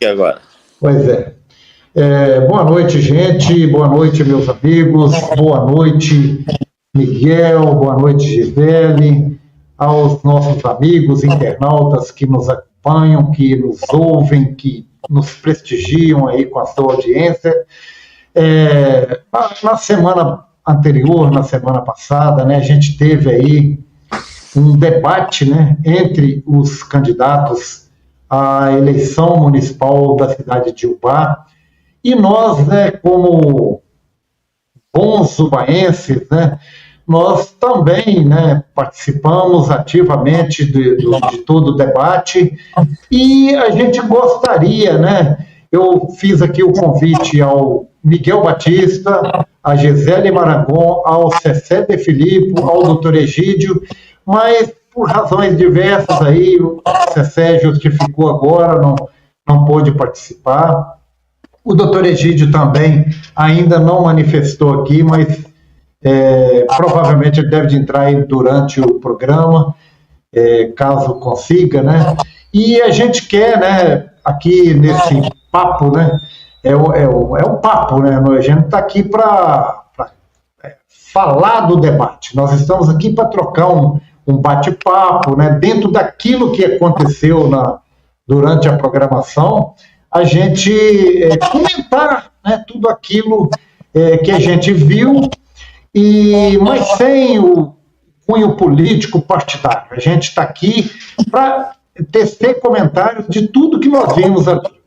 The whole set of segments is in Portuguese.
E agora? Pois é. Boa noite, gente. Boa noite, meus amigos. Boa noite, Miguel. Boa noite, Gisele. Aos nossos amigos internautas que nos acompanham, que nos ouvem, que nos prestigiam aí com a sua audiência. Na semana anterior, na semana passada, né, a gente teve aí um debate, né, entre os candidatos à eleição municipal da cidade de Ubá, e nós, né, como bons ubaenses, né, nós também, né, participamos ativamente de todo o debate, e a gente gostaria, né, eu fiz aqui o convite ao Miguel Batista, a Gisele Marangon, ao Cessé de Filippo, ao doutor Egídio, mas por razões diversas aí, o Cessé justificou agora, não pôde participar. O doutor Egídio também ainda não manifestou aqui, mas provavelmente ele deve de entrar aí durante o programa, caso consiga, né? E a gente quer, né, aqui nesse papo, né, é um papo, né? A gente está aqui para falar do debate. Nós estamos aqui para trocar um bate-papo, né, dentro daquilo que aconteceu durante a programação, a gente comentar, né, tudo aquilo que a gente viu, mas sem o cunho político partidário. A gente está aqui para tecer comentários de tudo que nós vimos aqui.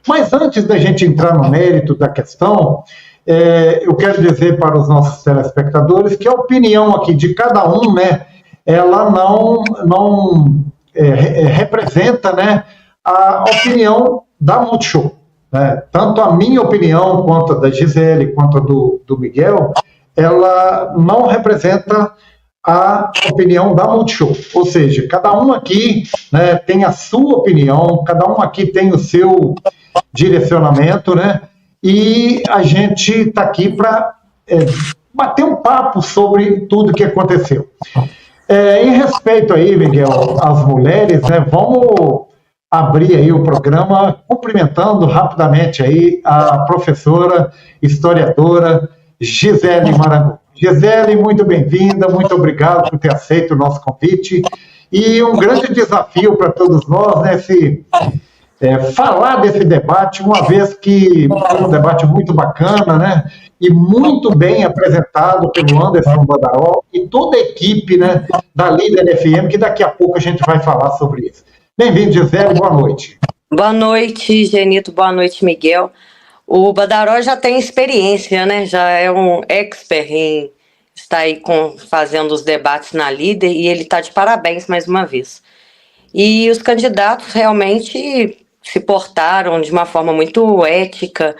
Mas antes da gente entrar no mérito da questão, eu quero dizer para os nossos telespectadores que a opinião aqui de cada um, né, ela não representa, né, a opinião da Multishow, né? Tanto a minha opinião, quanto a da Gisele, quanto a do Miguel, ela não representa a opinião da Multishow. Ou seja, cada um aqui, né, tem a sua opinião, cada um aqui tem o seu direcionamento, né? E a gente está aqui para bater um papo sobre tudo que aconteceu. Em respeito aí, Miguel, às mulheres, né, vamos abrir aí o programa cumprimentando rapidamente aí a professora, historiadora Gisele Marangon. Gisele, muito bem-vinda, muito obrigado por ter aceito o nosso convite. E um grande desafio para todos nós, né, falar desse debate, uma vez que foi um debate muito bacana, né, e muito bem apresentado pelo Anderson Badaró e toda a equipe, né, da Líder FM, que daqui a pouco a gente vai falar sobre isso. Bem-vindo, Gisele, boa noite. Boa noite, Genito, boa noite, Miguel. O Badaró já tem experiência, né, já é um expert em estar aí fazendo os debates na Líder, e ele está de parabéns mais uma vez. E os candidatos realmente se portaram de uma forma muito ética,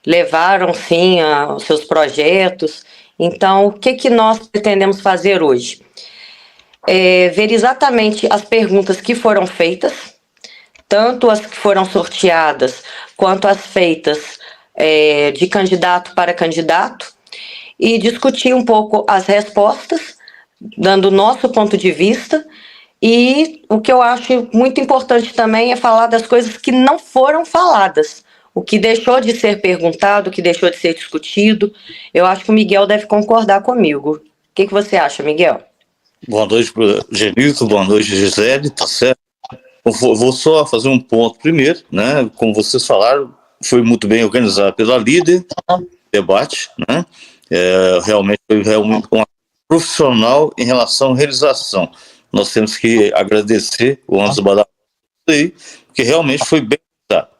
levaram sim os seus projetos. Então, o que nós pretendemos fazer hoje? Ver exatamente as perguntas que foram feitas, tanto as que foram sorteadas, quanto as feitas de candidato para candidato, e discutir um pouco as respostas, dando o nosso ponto de vista. E o que eu acho muito importante também é falar das coisas que não foram faladas, o que deixou de ser perguntado, o que deixou de ser discutido. Eu acho que o Miguel deve concordar comigo. O que você acha, Miguel? Boa noite, Genilson, boa noite, Gisele, tá certo? Eu vou só fazer um ponto primeiro, né? Como vocês falaram, foi muito bem organizado pela Líder, debate, né? Realmente foi uma profissional em relação à realização. Nós temos que agradecer o Anderson Badaró aí, porque realmente foi bem organizado.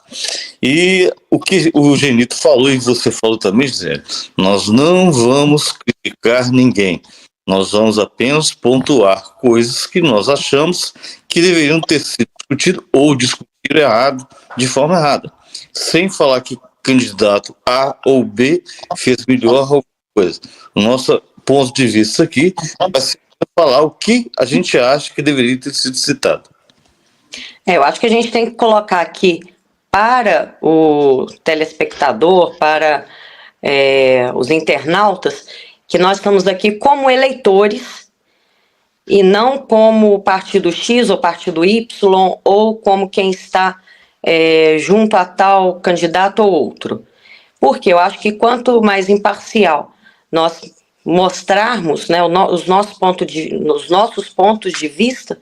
E o que o Genito falou, e você falou também, Gisele, nós não vamos criticar ninguém. Nós vamos apenas pontuar coisas que nós achamos que deveriam ter sido discutidas ou discutir errado, de forma errada. Sem falar que candidato A ou B fez melhor alguma coisa. O nosso ponto de vista aqui vai ser falar o que a gente acha que deveria ter sido citado. Eu acho que a gente tem que colocar aqui para o telespectador, para os internautas, que nós estamos aqui como eleitores e não como partido X ou partido Y, ou como quem está junto a tal candidato ou outro. Porque eu acho que quanto mais imparcial nós mostrarmos, né, os nossos pontos de vista,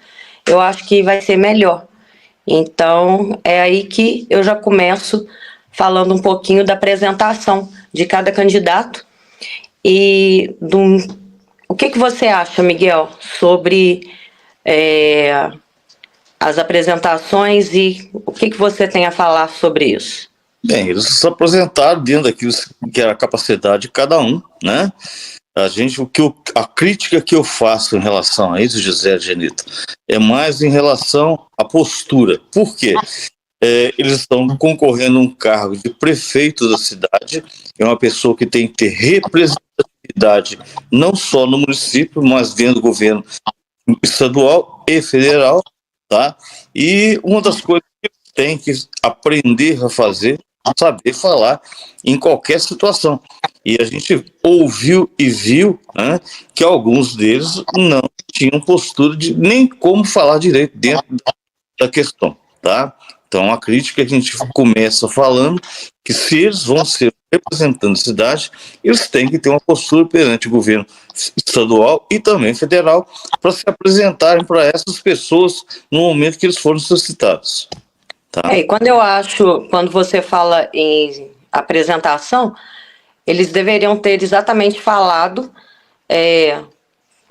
eu acho que vai ser melhor. Então, é aí que eu já começo falando um pouquinho da apresentação de cada candidato e o que você acha, Miguel, sobre as apresentações e o que você tem a falar sobre isso? Bem, eles se apresentaram dentro daquilo que era a capacidade de cada um, né? A crítica que eu faço em relação a isso, Gisele, Genito, é mais em relação à postura. Por quê? Eles estão concorrendo a um cargo de prefeito da cidade, é uma pessoa que tem que ter representatividade não só no município, mas dentro do governo estadual e federal, tá? E uma das coisas que eles têm que aprender a fazer, saber falar em qualquer situação. E a gente ouviu e viu, né, que alguns deles não tinham postura de nem como falar direito dentro da questão, tá? Então a crítica que a gente começa falando que se eles vão ser representantes da cidade, eles têm que ter uma postura perante o governo estadual e também federal para se apresentarem para essas pessoas no momento que eles foram solicitados. Tá? E quando você fala em apresentação, eles deveriam ter exatamente falado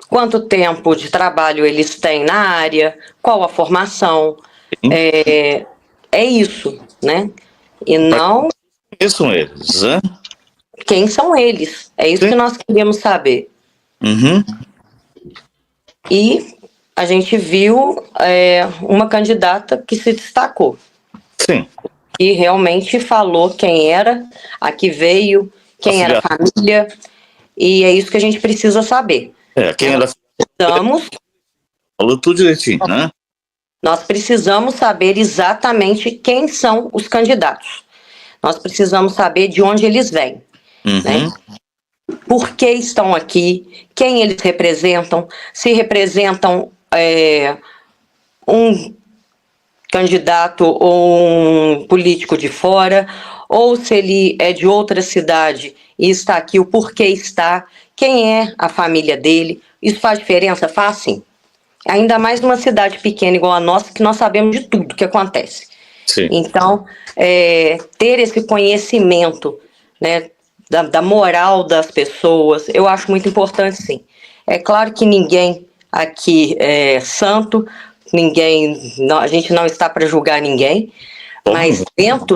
quanto tempo de trabalho eles têm na área, qual a formação, é isso, né? E não... Quem são eles, né? Quem são eles? É isso que nós queríamos saber. Uhum. E a gente viu uma candidata que se destacou. Sim. E realmente falou quem era, a que veio, quem era a família, e é isso que a gente precisa saber. Quem era... Falou tudo direitinho, né? Nós precisamos saber exatamente quem são os candidatos. Nós precisamos saber de onde eles vêm. Uhum. Né? Por que estão aqui, quem eles representam, se representam um candidato ou um político de fora, ou se ele é de outra cidade e está aqui, o porquê está, quem é a família dele. Isso faz diferença? Faz sim. Ainda mais numa cidade pequena igual a nossa, que nós sabemos de tudo que acontece. Sim. Então, ter esse conhecimento, né, da moral das pessoas, eu acho muito importante, sim. É claro que ninguém aqui é santo, a gente não está para julgar ninguém, mas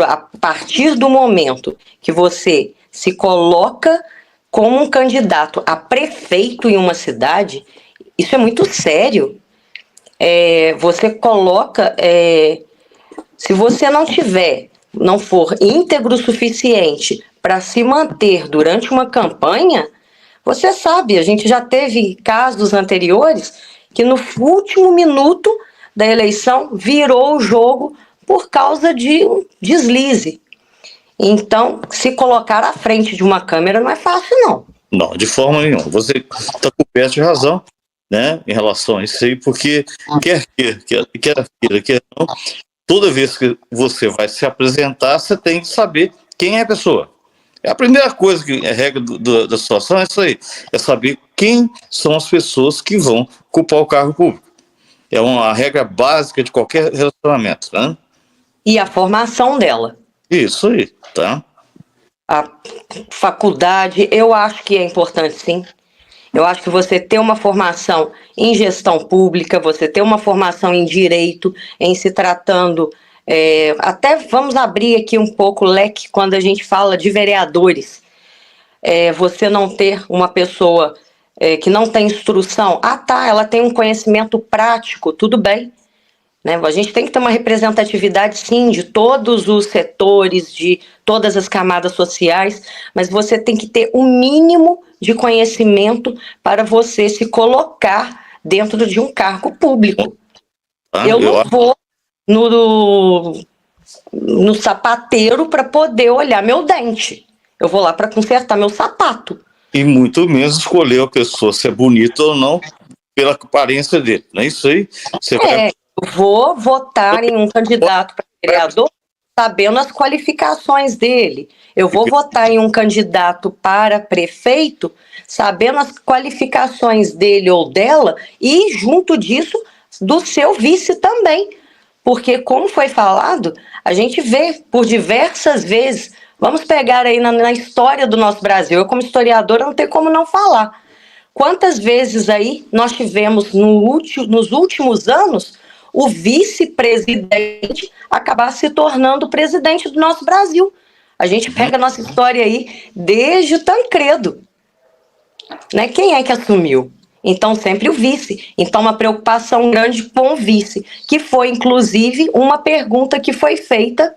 a partir do momento que você se coloca como um candidato a prefeito em uma cidade, isso é muito sério. Você coloca... se você não for íntegro o suficiente para se manter durante uma campanha, você sabe, a gente já teve casos anteriores que no último minuto da eleição virou o jogo por causa de um deslize. Então, se colocar à frente de uma câmera não é fácil, não. Não, de forma nenhuma. Você está coberto de razão, né, em relação a isso aí, porque quer não, toda vez que você vai se apresentar, você tem que saber quem é a pessoa. A primeira coisa que é regra da situação é isso aí, é saber quem são as pessoas que vão ocupar o cargo público. É uma regra básica de qualquer relacionamento, né? E a formação dela. Isso aí, tá? A faculdade, eu acho que é importante, sim. Eu acho que você ter uma formação em gestão pública, você ter uma formação em direito, em se tratando... até vamos abrir aqui um pouco o leque quando a gente fala de vereadores. Você não ter uma pessoa que não tem instrução. Ela tem um conhecimento prático, tudo bem. Né? A gente tem que ter uma representatividade, sim, de todos os setores, de todas as camadas sociais, mas você tem que ter o mínimo de conhecimento para você se colocar dentro de um cargo público. Eu não vou no sapateiro para poder olhar meu dente. Eu vou lá para consertar meu sapato. E muito menos escolher a pessoa se é bonita ou não pela aparência dele. Não é isso aí? Eu vou votar em um candidato para vereador sabendo as qualificações dele. Eu vou votar em um candidato para prefeito, sabendo as qualificações dele ou dela, e junto disso, do seu vice também. Porque, como foi falado, a gente vê por diversas vezes, vamos pegar aí na história do nosso Brasil, eu como historiadora não tenho como não falar. Quantas vezes aí nós tivemos nos últimos anos o vice-presidente acabar se tornando presidente do nosso Brasil? A gente pega a nossa história aí desde o Tancredo, né? Quem é que assumiu? Então, sempre o vice. Então, uma preocupação grande com o vice, que foi, inclusive, uma pergunta que foi feita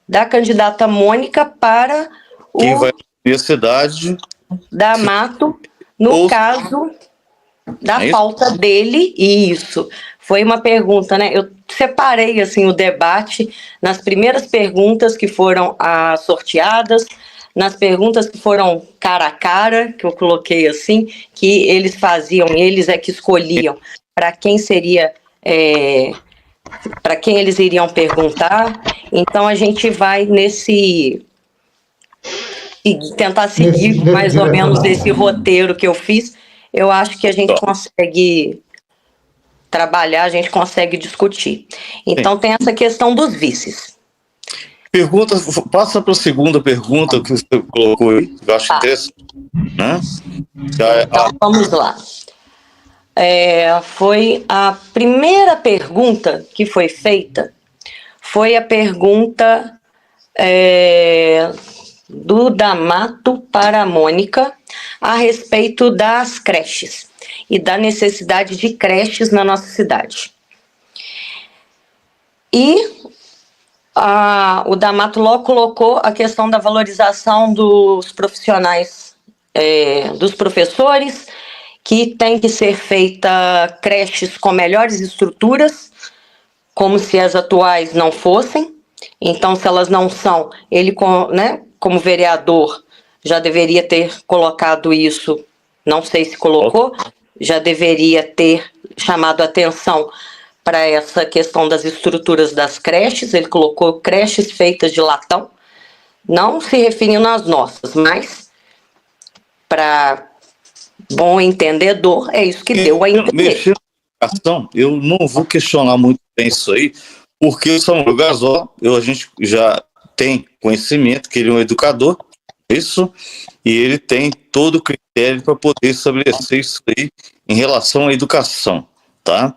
da candidata Mônica para Quem o vai à universidade... D'Amato, no caso da falta dele, e isso foi uma pergunta, né? Eu separei assim o debate nas primeiras perguntas que foram sorteadas, nas perguntas que foram cara a cara, que eu coloquei assim, que eles faziam, eles é que escolhiam para quem seria, para quem eles iriam perguntar. Então a gente vai tentar seguir mais ou menos esse roteiro que eu fiz. Eu acho que a gente consegue trabalhar, a gente consegue discutir. Então, tem essa questão dos vices. Passa para a segunda pergunta que você colocou aí, que eu acho interessante. Né? Então, vamos lá. Foi a primeira pergunta que foi feita, foi a pergunta do D'Amato para a Mônica a respeito das creches e da necessidade de creches na nossa cidade. E o D'Amato logo colocou a questão da valorização dos profissionais, dos professores, que tem que ser feita creches com melhores estruturas, como se as atuais não fossem. Então, se elas não são, ele, né, como vereador, já deveria ter colocado isso, não sei se colocou, já deveria ter chamado atenção para essa questão das estruturas das creches. Ele colocou creches feitas de latão, não se referindo às nossas, mas para bom entendedor, é isso que deu a entender. Mexendo na educação, eu não vou questionar muito bem isso aí, porque o Samuel Gasol, a gente já tem conhecimento que ele é um educador, isso, e ele tem todo o critério para poder estabelecer isso aí em relação à educação, tá?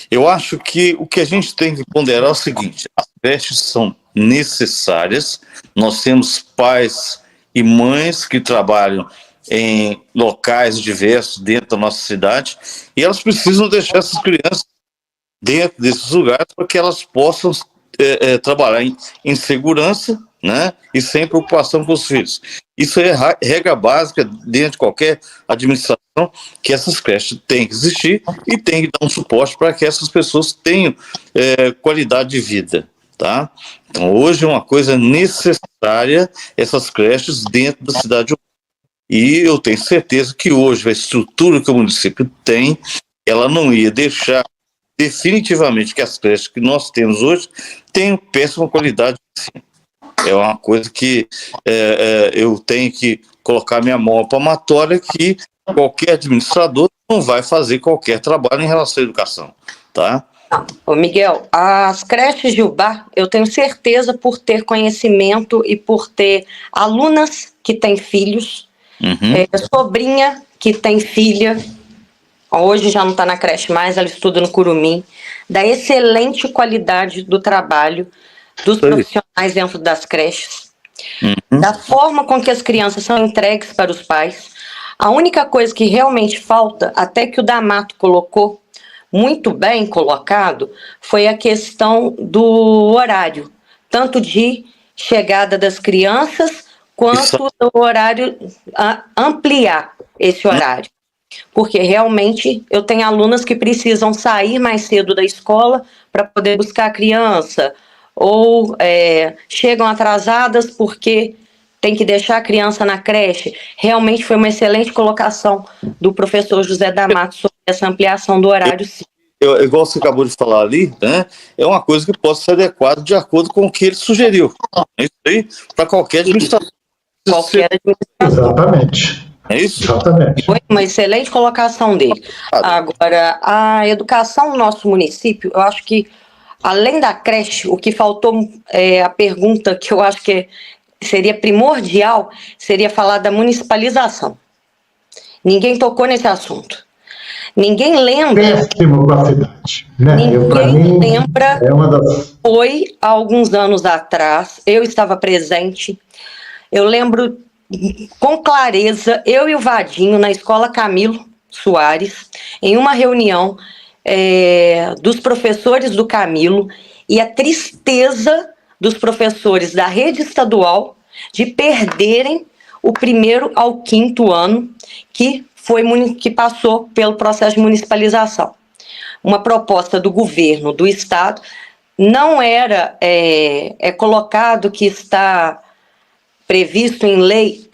Eu acho que o que a gente tem que ponderar é o seguinte: as creches são necessárias, nós temos pais e mães que trabalham em locais diversos dentro da nossa cidade, e elas precisam deixar essas crianças dentro desses lugares para que elas possam trabalhar em segurança, né, e sem preocupação com os filhos. Isso é regra básica dentro de qualquer administração, que essas creches têm que existir e tem que dar um suporte para que essas pessoas tenham qualidade de vida, tá? Então, hoje é uma coisa necessária essas creches dentro da cidade. E eu tenho certeza que hoje a estrutura que o município tem, ela não ia deixar definitivamente que as creches que nós temos hoje tenham péssima qualidade de ensino. É uma coisa que eu tenho que colocar minha mão à palmatória, que qualquer administrador não vai fazer qualquer trabalho em relação à educação, tá? Ô Miguel, as creches de Ubá, eu tenho certeza, por ter conhecimento e por ter alunas que têm filhos, sobrinha que tem filha, hoje já não está na creche mais, ela estuda no Curumim, da excelente qualidade do trabalho dos profissionais dentro das creches, da forma com que as crianças são entregues para os pais. A única coisa que realmente falta, até que o D'Amato colocou, muito bem colocado, foi a questão do horário, tanto de chegada das crianças, quanto o horário, ampliar esse horário. Porque realmente eu tenho alunas que precisam sair mais cedo da escola para poder buscar a criança, ou chegam atrasadas porque tem que deixar a criança na creche. Realmente foi uma excelente colocação do professor José D'Amato sobre essa ampliação do horário. Sim. igual você acabou de falar ali, né? É uma coisa que pode ser adequada de acordo com o que ele sugeriu. É isso aí, para qualquer administração. Qualquer administração. Exatamente. É isso? Exatamente. Foi uma excelente colocação dele. Agora, a educação no nosso município, eu acho que, além da creche, o que faltou a pergunta que eu acho que seria primordial, seria falar da municipalização. Ninguém tocou nesse assunto. Ninguém lembra. Péssimo para a cidade. Né? Ninguém lembra. É uma das... Foi há alguns anos atrás, eu estava presente. Eu lembro com clareza, eu e o Vadinho, na escola Camilo Soares, em uma reunião dos professores do Camilo, e a tristeza dos professores da rede estadual de perderem o 1º ao 5º ano que passou pelo processo de municipalização. Uma proposta do governo do estado não era colocado que está previsto em lei,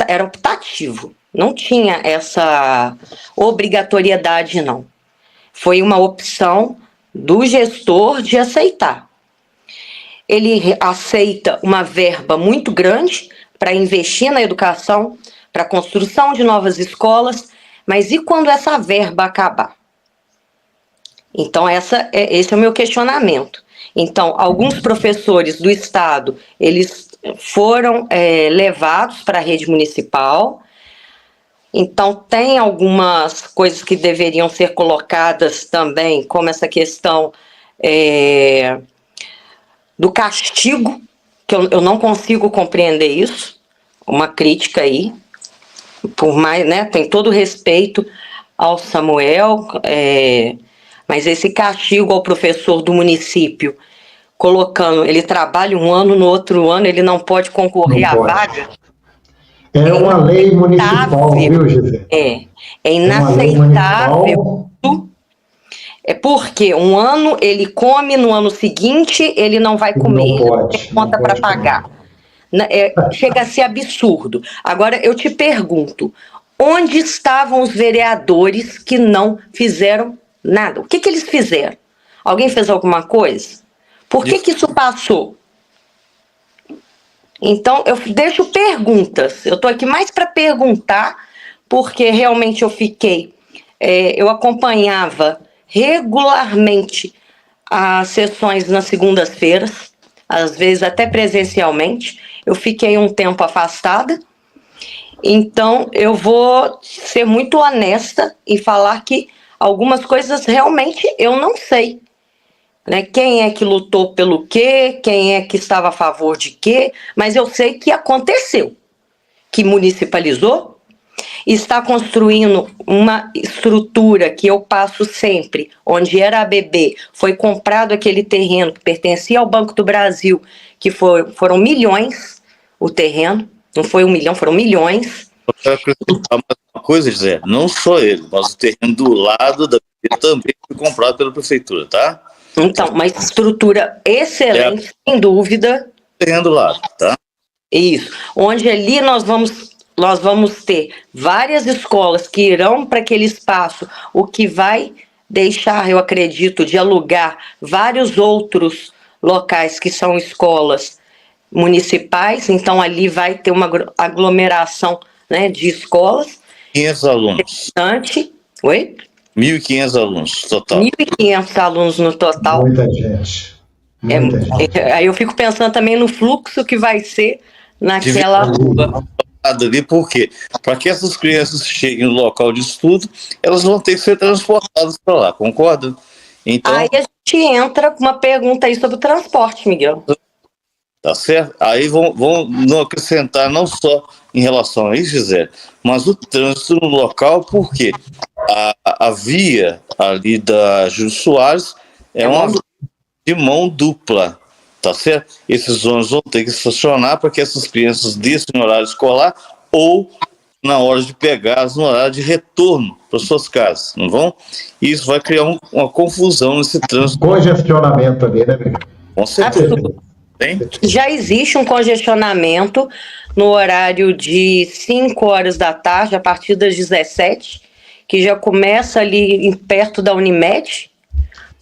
era optativo, não tinha essa obrigatoriedade, não. Foi uma opção do gestor de aceitar. Ele aceita uma verba muito grande para investir na educação, para a construção de novas escolas, mas e quando essa verba acabar? Então, esse é o meu questionamento. Então, alguns professores do estado, eles foram levados para a rede municipal. Então, tem algumas coisas que deveriam ser colocadas também, como essa questão do castigo, que eu não consigo compreender isso, uma crítica aí, por mais, né, tem todo o respeito ao Samuel, mas esse castigo ao professor do município, colocando, ele trabalha um ano, no outro ano ele não pode concorrer à vaga. É uma lei municipal, viu, Gisele? É inaceitável. É porque um ano ele come, no ano seguinte ele não vai comer, não tem conta para pagar. Chega a ser absurdo. Agora eu te pergunto, onde estavam os vereadores que não fizeram nada? O que eles fizeram? Alguém fez alguma coisa? Por que isso passou? Então, eu deixo perguntas. Eu estou aqui mais para perguntar, porque realmente eu acompanhava regularmente as sessões nas segundas-feiras, às vezes até presencialmente. Eu fiquei um tempo afastada. Então, eu vou ser muito honesta e falar que algumas coisas realmente eu não sei. Né? Quem é que lutou pelo quê? Quem é que estava a favor de quê? Mas eu sei que aconteceu, que municipalizou, está construindo uma estrutura que eu passo sempre, onde era a ABB, foi comprado aquele terreno que pertencia ao Banco do Brasil, que foram milhões o terreno, não foi 1 milhão, foram milhões. Eu quero acrescentar mais uma coisa, José, não só ele, mas o terreno do lado da ABB também foi comprado pela prefeitura, tá? Então, uma estrutura excelente, sem dúvida. Terreno do lado, tá? Isso. Onde ali nós vamos ter várias escolas que irão para aquele espaço, o que vai deixar, eu acredito, de alugar vários outros locais que são escolas municipais. Então, ali vai ter uma aglomeração, né, de escolas. 500 alunos. Oi? 1.500 alunos total. 1.500 alunos no total. Muita gente. Muita gente. Aí eu fico pensando também no fluxo que vai ser naquela rua. Ali, por quê? Para que essas crianças cheguem no local de estudo, elas vão ter que ser transportadas para lá, concorda? Então, aí a gente entra com uma pergunta aí sobre o transporte, Miguel. Tá certo? Aí vão acrescentar não só em relação a isso, Gisele, mas o trânsito no local, porque a via ali da Júlio Soares é uma via de mão dupla, tá certo? Esses ônibus vão ter que estacionar para que essas crianças desçam no horário escolar ou na hora de pegá-las no horário de retorno para suas casas, não vão? E isso vai criar uma confusão nesse trânsito. Congestionamento ali, né, Miguel? Com certeza. Tem? Já existe um congestionamento no horário de 5 horas da tarde, a partir das 17, que já começa ali perto da Unimed,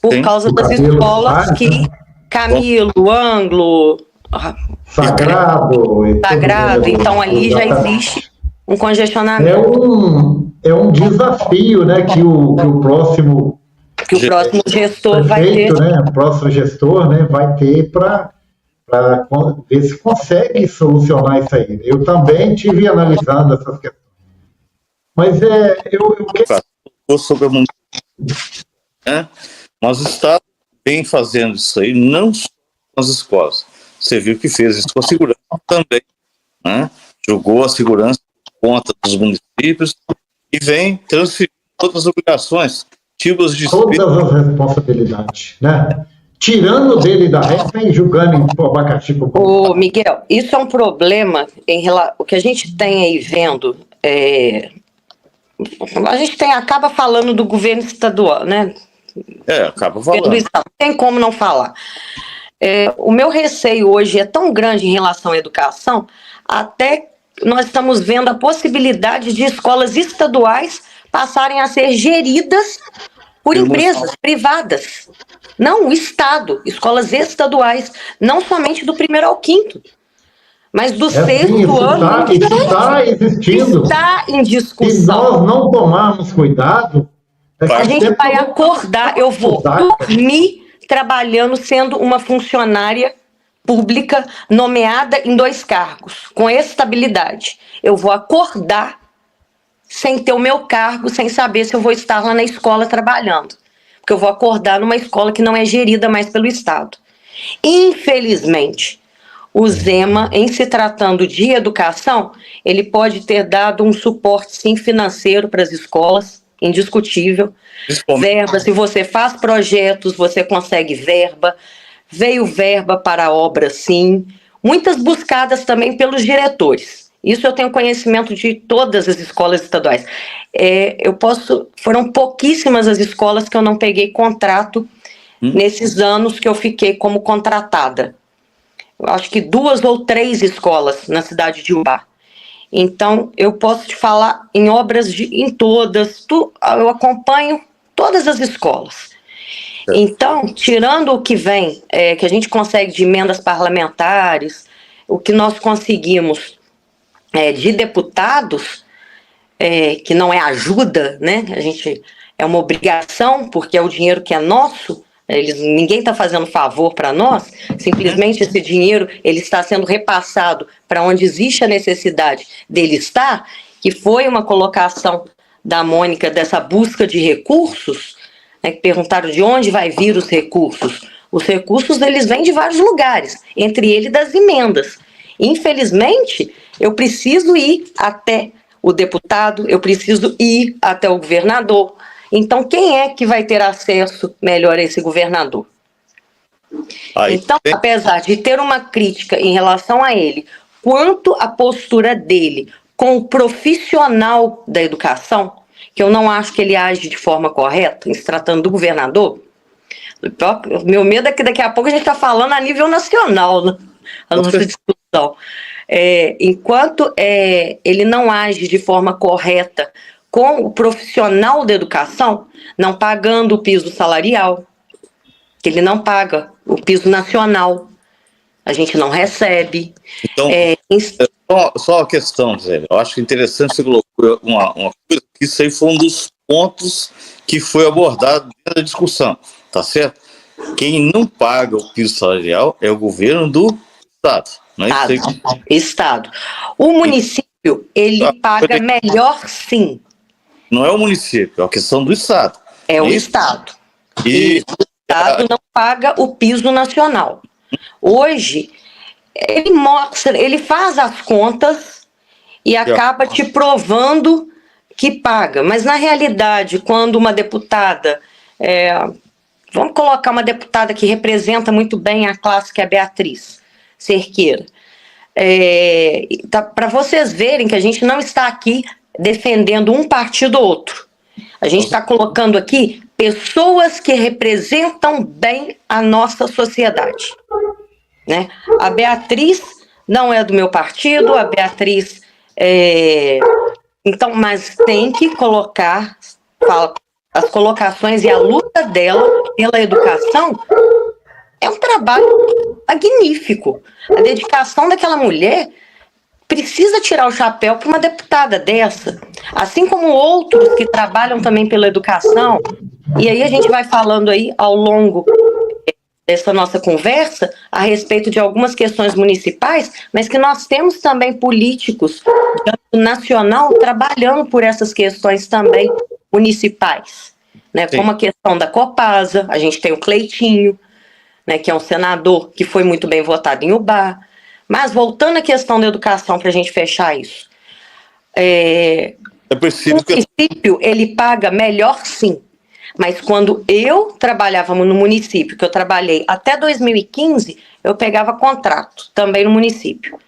por Sim. causa O das cabelo escolas sai, que né? Camilo, Ângulo, Sagrado. Sagrado, então ali já existe Exatamente. um É congestionamento é um desafio, né, que o próximo que o próximo gestor vai ter. prefeito, né, o próximo gestor, né, vai ter para ver se consegue solucionar isso aí. Eu também tive analisando essas questões. Mas eu sobre a né? Mas o Estado vem fazendo isso aí, não só com as escolas. Você viu que fez isso com a segurança também, né? Jogou a segurança por conta dos municípios e vem transferindo outras obrigações, tipos de despesa. todas as responsabilidades, né? Tirando dele da reta e julgando em abacaxi com Ô, Miguel, isso é um problema em relação. O que a gente tem aí vendo. A gente acaba falando do governo estadual, né? Acaba Governo do falando. estado. Não tem como não falar. O meu receio hoje é tão grande em relação à educação, até nós estamos vendo a possibilidade de escolas estaduais passarem a ser geridas por empresas privadas. Não, o Estado, escolas estaduais, não somente do 1º ao 5º, mas do 6º ano. Isso está existindo. Está em Se discussão. nós não tomarmos cuidado, A gente vai acordar, eu vou dormir trabalhando, sendo uma funcionária pública nomeada em 2 cargos, com estabilidade. Eu vou acordar sem ter o meu cargo, sem saber se eu vou estar lá na escola trabalhando. Porque eu vou acordar numa escola que não é gerida mais pelo Estado. Infelizmente, o Zema, em se tratando de educação, ele pode ter dado um suporte, sim, financeiro para as escolas, indiscutível. Verba, se você faz projetos, você consegue verba. Veio verba para obras, sim. Muitas buscadas também pelos diretores. Isso eu tenho conhecimento de todas as escolas estaduais. Foram pouquíssimas as escolas que eu não peguei contrato nesses anos que eu fiquei como contratada. Eu acho que 2 ou 3 escolas na cidade de Ubá. Então, eu posso te falar em obras em todas, eu acompanho todas as escolas. Então, tirando o que vem, que a gente consegue de emendas parlamentares, o que nós conseguimos de deputados, que não é ajuda, né? A gente é uma obrigação, porque é o dinheiro que é nosso. Ninguém está fazendo favor para nós, simplesmente esse dinheiro ele está sendo repassado para onde existe a necessidade dele estar, que foi uma colocação da Mônica dessa busca de recursos, né, que perguntaram de onde vai vir os recursos. Os recursos eles vêm de vários lugares, entre eles das emendas. Infelizmente, eu preciso ir até o deputado, eu preciso ir até o governador. Então, quem é que vai ter acesso melhor a esse governador? Então, apesar de ter uma crítica em relação a ele, quanto à postura dele com o profissional da educação, que eu não acho que ele age de forma correta, em se tratando do governador, meu medo é que daqui a pouco a gente está falando a nível nacional, né? A nossa discussão. Enquanto ele não age de forma correta com o profissional da educação, não pagando o piso salarial, que ele não paga o piso nacional, a gente não recebe. Então, só uma questão, Zé, eu acho interessante você colocou uma coisa, que isso aí foi um dos pontos que foi abordado dentro da discussão, tá certo? Quem não paga o piso salarial é o governo do Estado. Não é isso aí? Estado. O município, ele paga melhor, sim. Não é o município, é a questão do Estado. É o Estado. E o Estado não paga o piso nacional. Hoje, ele faz as contas e acaba te provando que paga. Mas, na realidade, quando uma deputada... vamos colocar uma deputada que representa muito bem a classe, que é a Beatriz Cerqueira. Para vocês verem que a gente não está aqui defendendo um partido ou outro. A gente está colocando aqui pessoas que representam bem a nossa sociedade. Né? A Beatriz não é do meu partido, a Beatriz então, mas tem que colocar as colocações e a luta dela pela educação é um trabalho magnífico. A dedicação daquela mulher precisa tirar o chapéu para uma deputada dessa. Assim como outros que trabalham também pela educação. E aí a gente vai falando aí ao longo dessa nossa conversa a respeito de algumas questões municipais, mas que nós temos também políticos de âmbito nacional trabalhando por essas questões também municipais, né? Como a questão da Copasa, a gente tem o Cleitinho, né, que é um senador que foi muito bem votado em Ubá. Mas voltando à questão da educação, para a gente fechar isso, o município ele paga melhor, sim. Mas quando eu trabalhava no município, que eu trabalhei até 2015, eu pegava contrato também no município.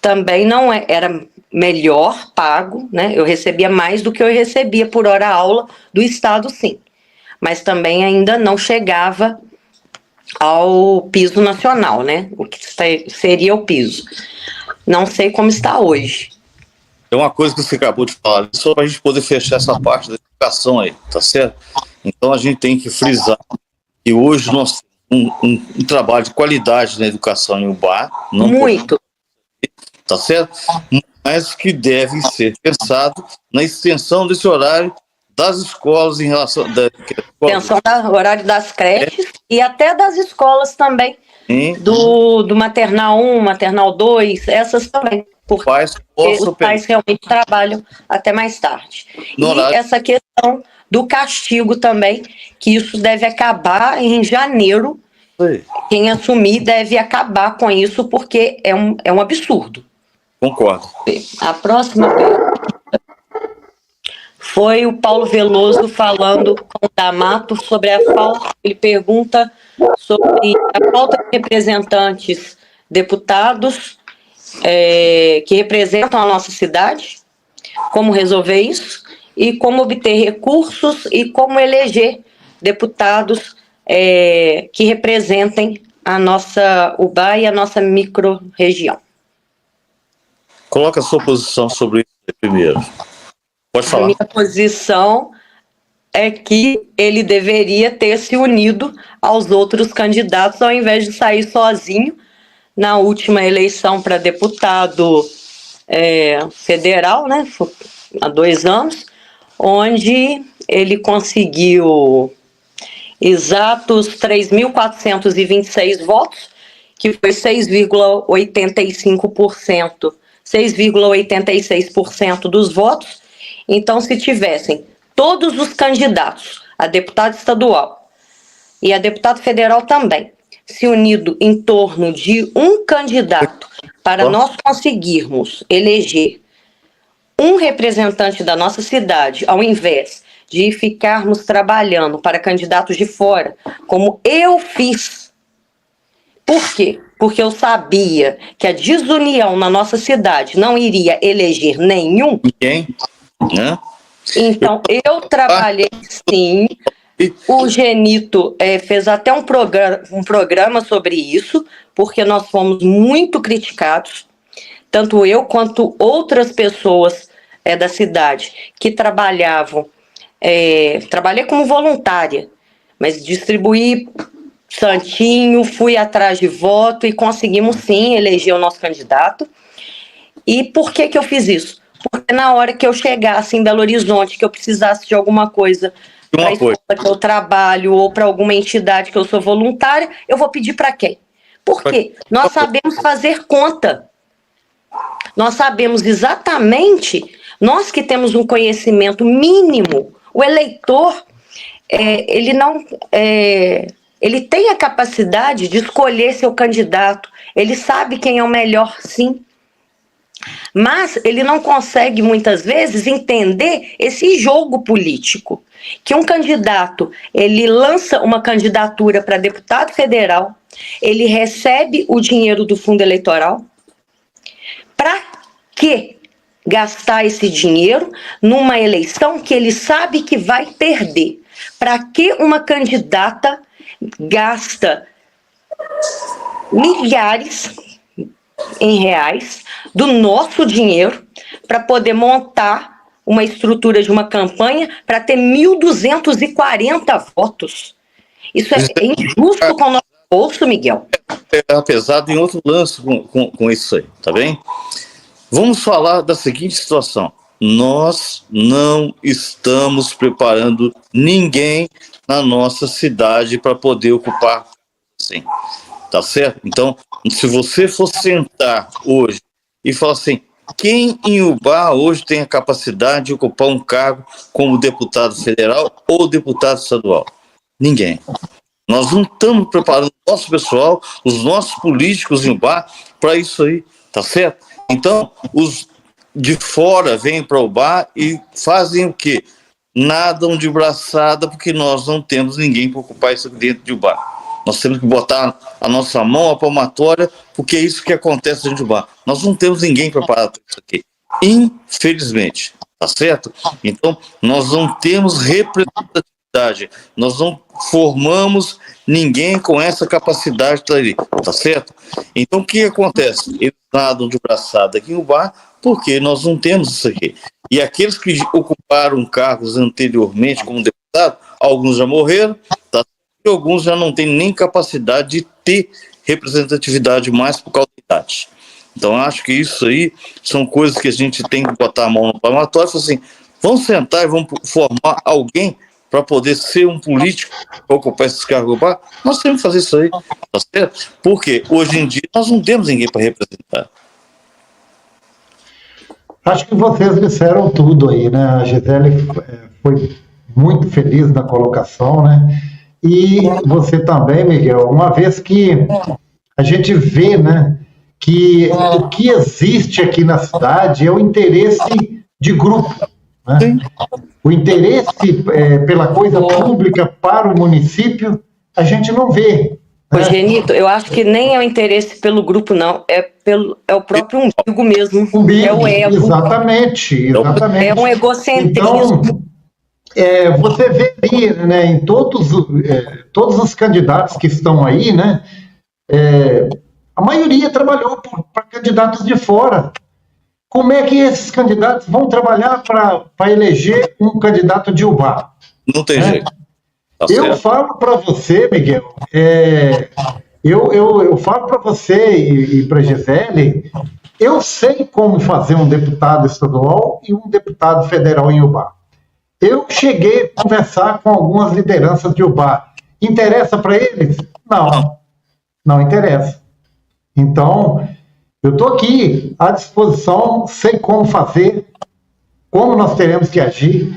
Também não era melhor pago, né? Eu recebia mais do que eu recebia por hora aula do Estado, sim. Mas também ainda não chegava ao piso nacional, né? O que seria o piso. Não sei como está hoje. É uma coisa que você acabou de falar, só para a gente poder fechar essa parte da educação aí, tá certo? Então a gente tem que frisar que hoje nós temos um trabalho de qualidade na educação em Ubá. Muito. Tá certo? Mas que deve ser pensado na extensão desse horário das escolas em relação... Extensão do horário das creches e até das escolas também. Do maternal 1, maternal 2, essas também. Porque os pais realmente trabalham até mais tarde. E essa questão do castigo também, que isso deve acabar em janeiro. Quem assumir deve acabar com isso, porque é um absurdo. Concordo. A próxima foi o Paulo Veloso falando com o D'Amato sobre a falta. Ele pergunta sobre a falta de representantes deputados que representam a nossa cidade, como resolver isso, e como obter recursos e como eleger deputados que representem a nossa Ubá e a nossa micro-região. Coloca a sua posição sobre isso primeiro. Pode falar. A minha posição é que ele deveria ter se unido aos outros candidatos ao invés de sair sozinho na última eleição para deputado federal, né, há 2 anos, onde ele conseguiu exatos 3.426 votos, que foi 6,85%, 6,86% dos votos. Então, se tivessem todos os candidatos a deputado estadual e a deputado federal também, se unido em torno de um candidato para nós conseguirmos eleger um representante da nossa cidade, ao invés de ficarmos trabalhando para candidatos de fora, como eu fiz. Por quê? Porque eu sabia que a desunião na nossa cidade não iria eleger nenhum. Ninguém, né? Então, eu trabalhei sim. O Genito fez até um programa sobre isso, porque nós fomos muito criticados, tanto eu quanto outras pessoas da cidade que trabalhavam. Trabalhei como voluntária, mas distribuí santinho, fui atrás de voto e conseguimos sim eleger o nosso candidato. E por que eu fiz isso? Porque na hora que eu chegasse em Belo Horizonte, que eu precisasse de alguma coisa para a escola que eu trabalho ou para alguma entidade que eu sou voluntária, eu vou pedir para quem? Por quê? Nós sabemos fazer conta. Nós sabemos exatamente, nós que temos um conhecimento mínimo, o eleitor, ele tem a capacidade de escolher seu candidato, ele sabe quem é o melhor, sim. Mas ele não consegue, muitas vezes, entender esse jogo político. Que um candidato, ele lança uma candidatura para deputado federal, ele recebe o dinheiro do fundo eleitoral. Para que gastar esse dinheiro numa eleição que ele sabe que vai perder? Para que uma candidata gasta milhares em reais do nosso dinheiro para poder montar uma estrutura de uma campanha para ter 1.240 votos? Isso é injusto com o nosso bolso, Miguel. Apesar de outro lance com isso aí, tá bem? Vamos falar da seguinte situação. Nós não estamos preparando ninguém na nossa cidade para poder ocupar, assim, tá certo? Então, se você for sentar hoje e falar assim, quem em Ubá hoje tem a capacidade de ocupar um cargo como deputado federal ou deputado estadual? Ninguém. Nós não estamos preparando o nosso pessoal, os nossos políticos em Ubá para isso aí, tá certo? Então, os de fora vêm para Ubá e fazem o quê? Nadam de braçada porque nós não temos ninguém para ocupar isso aqui dentro de Ubá. Nós temos que botar a nossa mão à palmatória, porque é isso que acontece dentro de Ubá. Nós não temos ninguém preparado para isso aqui. Infelizmente, tá certo? Então, nós não temos representatividade, nós não formamos ninguém com essa capacidade ali, tá certo? Então, o que acontece? Eles nadam de braçada aqui em Ubá, porque nós não temos isso aqui. E aqueles que ocuparam cargos anteriormente como deputado, alguns já morreram, tá? E alguns já não têm nem capacidade de ter representatividade mais por causa da idade. Então, acho que isso aí são coisas que a gente tem que botar a mão no palmatório e falar assim, vamos sentar e vamos formar alguém para poder ser um político para ocupar esses cargos. Nós temos que fazer isso aí, tá certo? Porque hoje em dia nós não temos ninguém para representar. Acho que vocês disseram tudo aí, né? A Gisele foi muito feliz na colocação, né? E você também, Miguel, uma vez que a gente vê, né, que o que existe aqui na cidade é o interesse de grupo, né? O interesse pela coisa pública para o município, a gente não vê. Ô, Genito, eu acho que nem é o interesse pelo grupo, não. É o próprio umbigo mesmo. É o ego. Exatamente. É um egocentrismo. Então, você vê ali, né, em todos os candidatos que estão aí, né, a maioria trabalhou para candidatos de fora. Como é que esses candidatos vão trabalhar para eleger um candidato de Ubá? Não tem jeito. Tá eu certo. falo para você, Miguel, eu falo para você e para a Gisele, eu sei como fazer um deputado estadual e um deputado federal em Ubá. Eu cheguei a conversar com algumas lideranças de Ubá. Interessa para eles? Não interessa. Então, eu estou aqui à disposição, sei como fazer, como nós teremos que agir,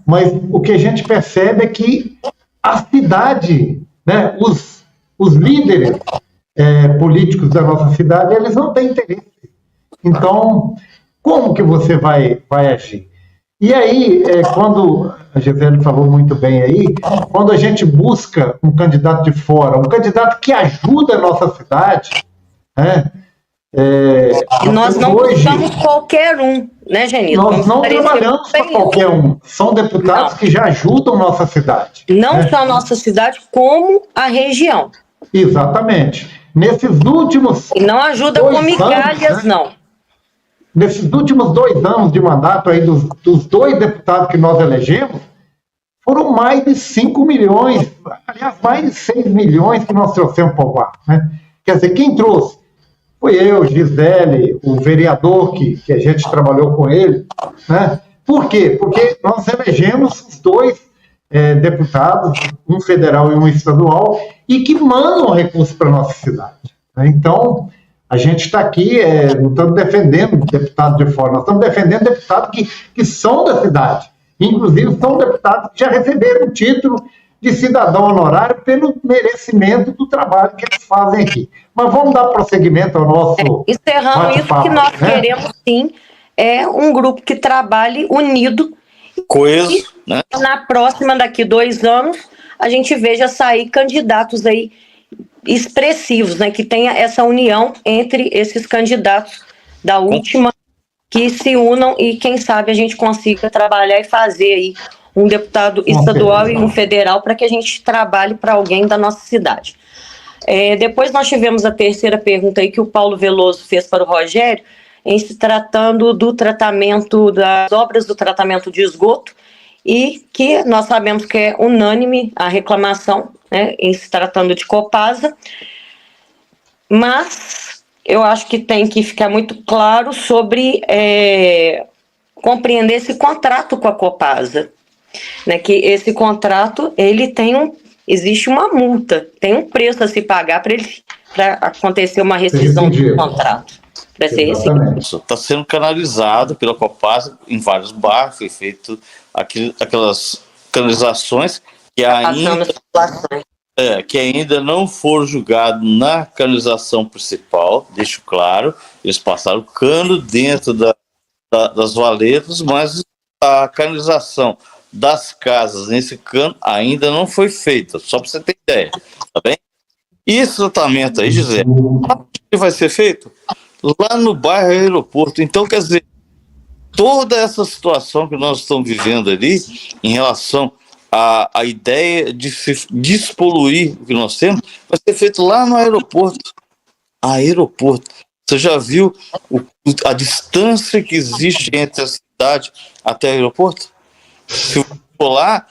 mas o que a gente percebe é que a cidade, né, os líderes políticos da nossa cidade, eles não têm interesse. Então, como que você vai agir? E aí, quando a Gisele falou muito bem aí, quando a gente busca um candidato de fora, um candidato que ajuda a nossa cidade, né? E nós não buscamos qualquer um, né, Genito? Nós não trabalhamos para qualquer um. São deputados que já ajudam nossa cidade. Não só a nossa cidade, como a região. Exatamente. Nesses últimos... E não ajuda com migalhas, não. Nesses últimos 2 anos de mandato aí dos 2 deputados que nós elegemos, foram mais de 5 milhões, aliás, mais de 6 milhões que nós trouxemos para o Ubá, né? Quer dizer, quem trouxe? Foi eu, Gisele, o vereador que a gente trabalhou com ele, né? Por quê? Porque nós elegemos os 2 deputados, um federal e um estadual, e que mandam recursos para a nossa cidade, né? Então, a gente está aqui, não estamos defendendo deputados de fora, nós estamos defendendo deputados que são da cidade. Inclusive, são deputados que já receberam o título de cidadão honorário pelo merecimento do trabalho que eles fazem aqui. Mas vamos dar prosseguimento ao nosso encerrando isso, que nós queremos, sim, é um grupo que trabalhe unido. Coeso, né? Na próxima, daqui 2 anos, a gente veja sair candidatos aí expressivos, né, que tenha essa união entre esses candidatos da última, que se unam e quem sabe a gente consiga trabalhar e fazer aí um deputado estadual e um federal para que a gente trabalhe para alguém da nossa cidade. Depois nós tivemos a terceira pergunta aí que o Paulo Veloso fez para o Rogério, em se tratando do tratamento, das obras do tratamento de esgoto, e que nós sabemos que é unânime a reclamação, né, em se tratando de Copasa, mas eu acho que tem que ficar muito claro sobre compreender esse contrato com a Copasa, né, que esse contrato, ele existe uma multa, tem um preço a se pagar para acontecer uma rescisão do contrato. Para ser rescindido. Está sendo canalizado pela Copasa em vários bairros, foi feito aquelas canalizações que ainda não foram julgados na canalização principal, deixo claro, eles passaram cano dentro das valetas, mas a canalização das casas nesse cano ainda não foi feita, só para você ter ideia, tá bem? E esse tratamento aí, Gisele, que vai ser feito lá no bairro Aeroporto. Então, quer dizer, toda essa situação que nós estamos vivendo ali, em relação à ideia de se despoluir o que nós temos, vai ser feito lá no aeroporto. Aeroporto. Você já viu a distância que existe entre a cidade até o aeroporto? Se for lá,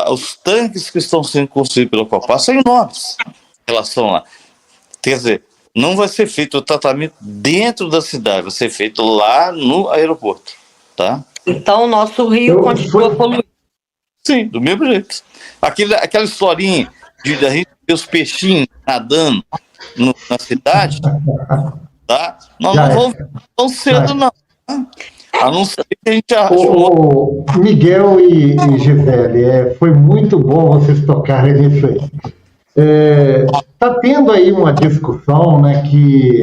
os tanques que estão sendo construídos pela Copasa são enormes em relação lá. Quer dizer, não vai ser feito o tratamento dentro da cidade, vai ser feito lá no aeroporto, tá? Então o nosso rio continua poluído. Sim, do mesmo jeito. Aquela historinha de a gente ver os peixinhos nadando na cidade, tá? Nós não vamos tão cedo, não. Tá? A não ser que a gente achou. Miguel e Gisele, foi muito bom vocês tocarem nisso aí. Está tendo aí uma discussão, né, que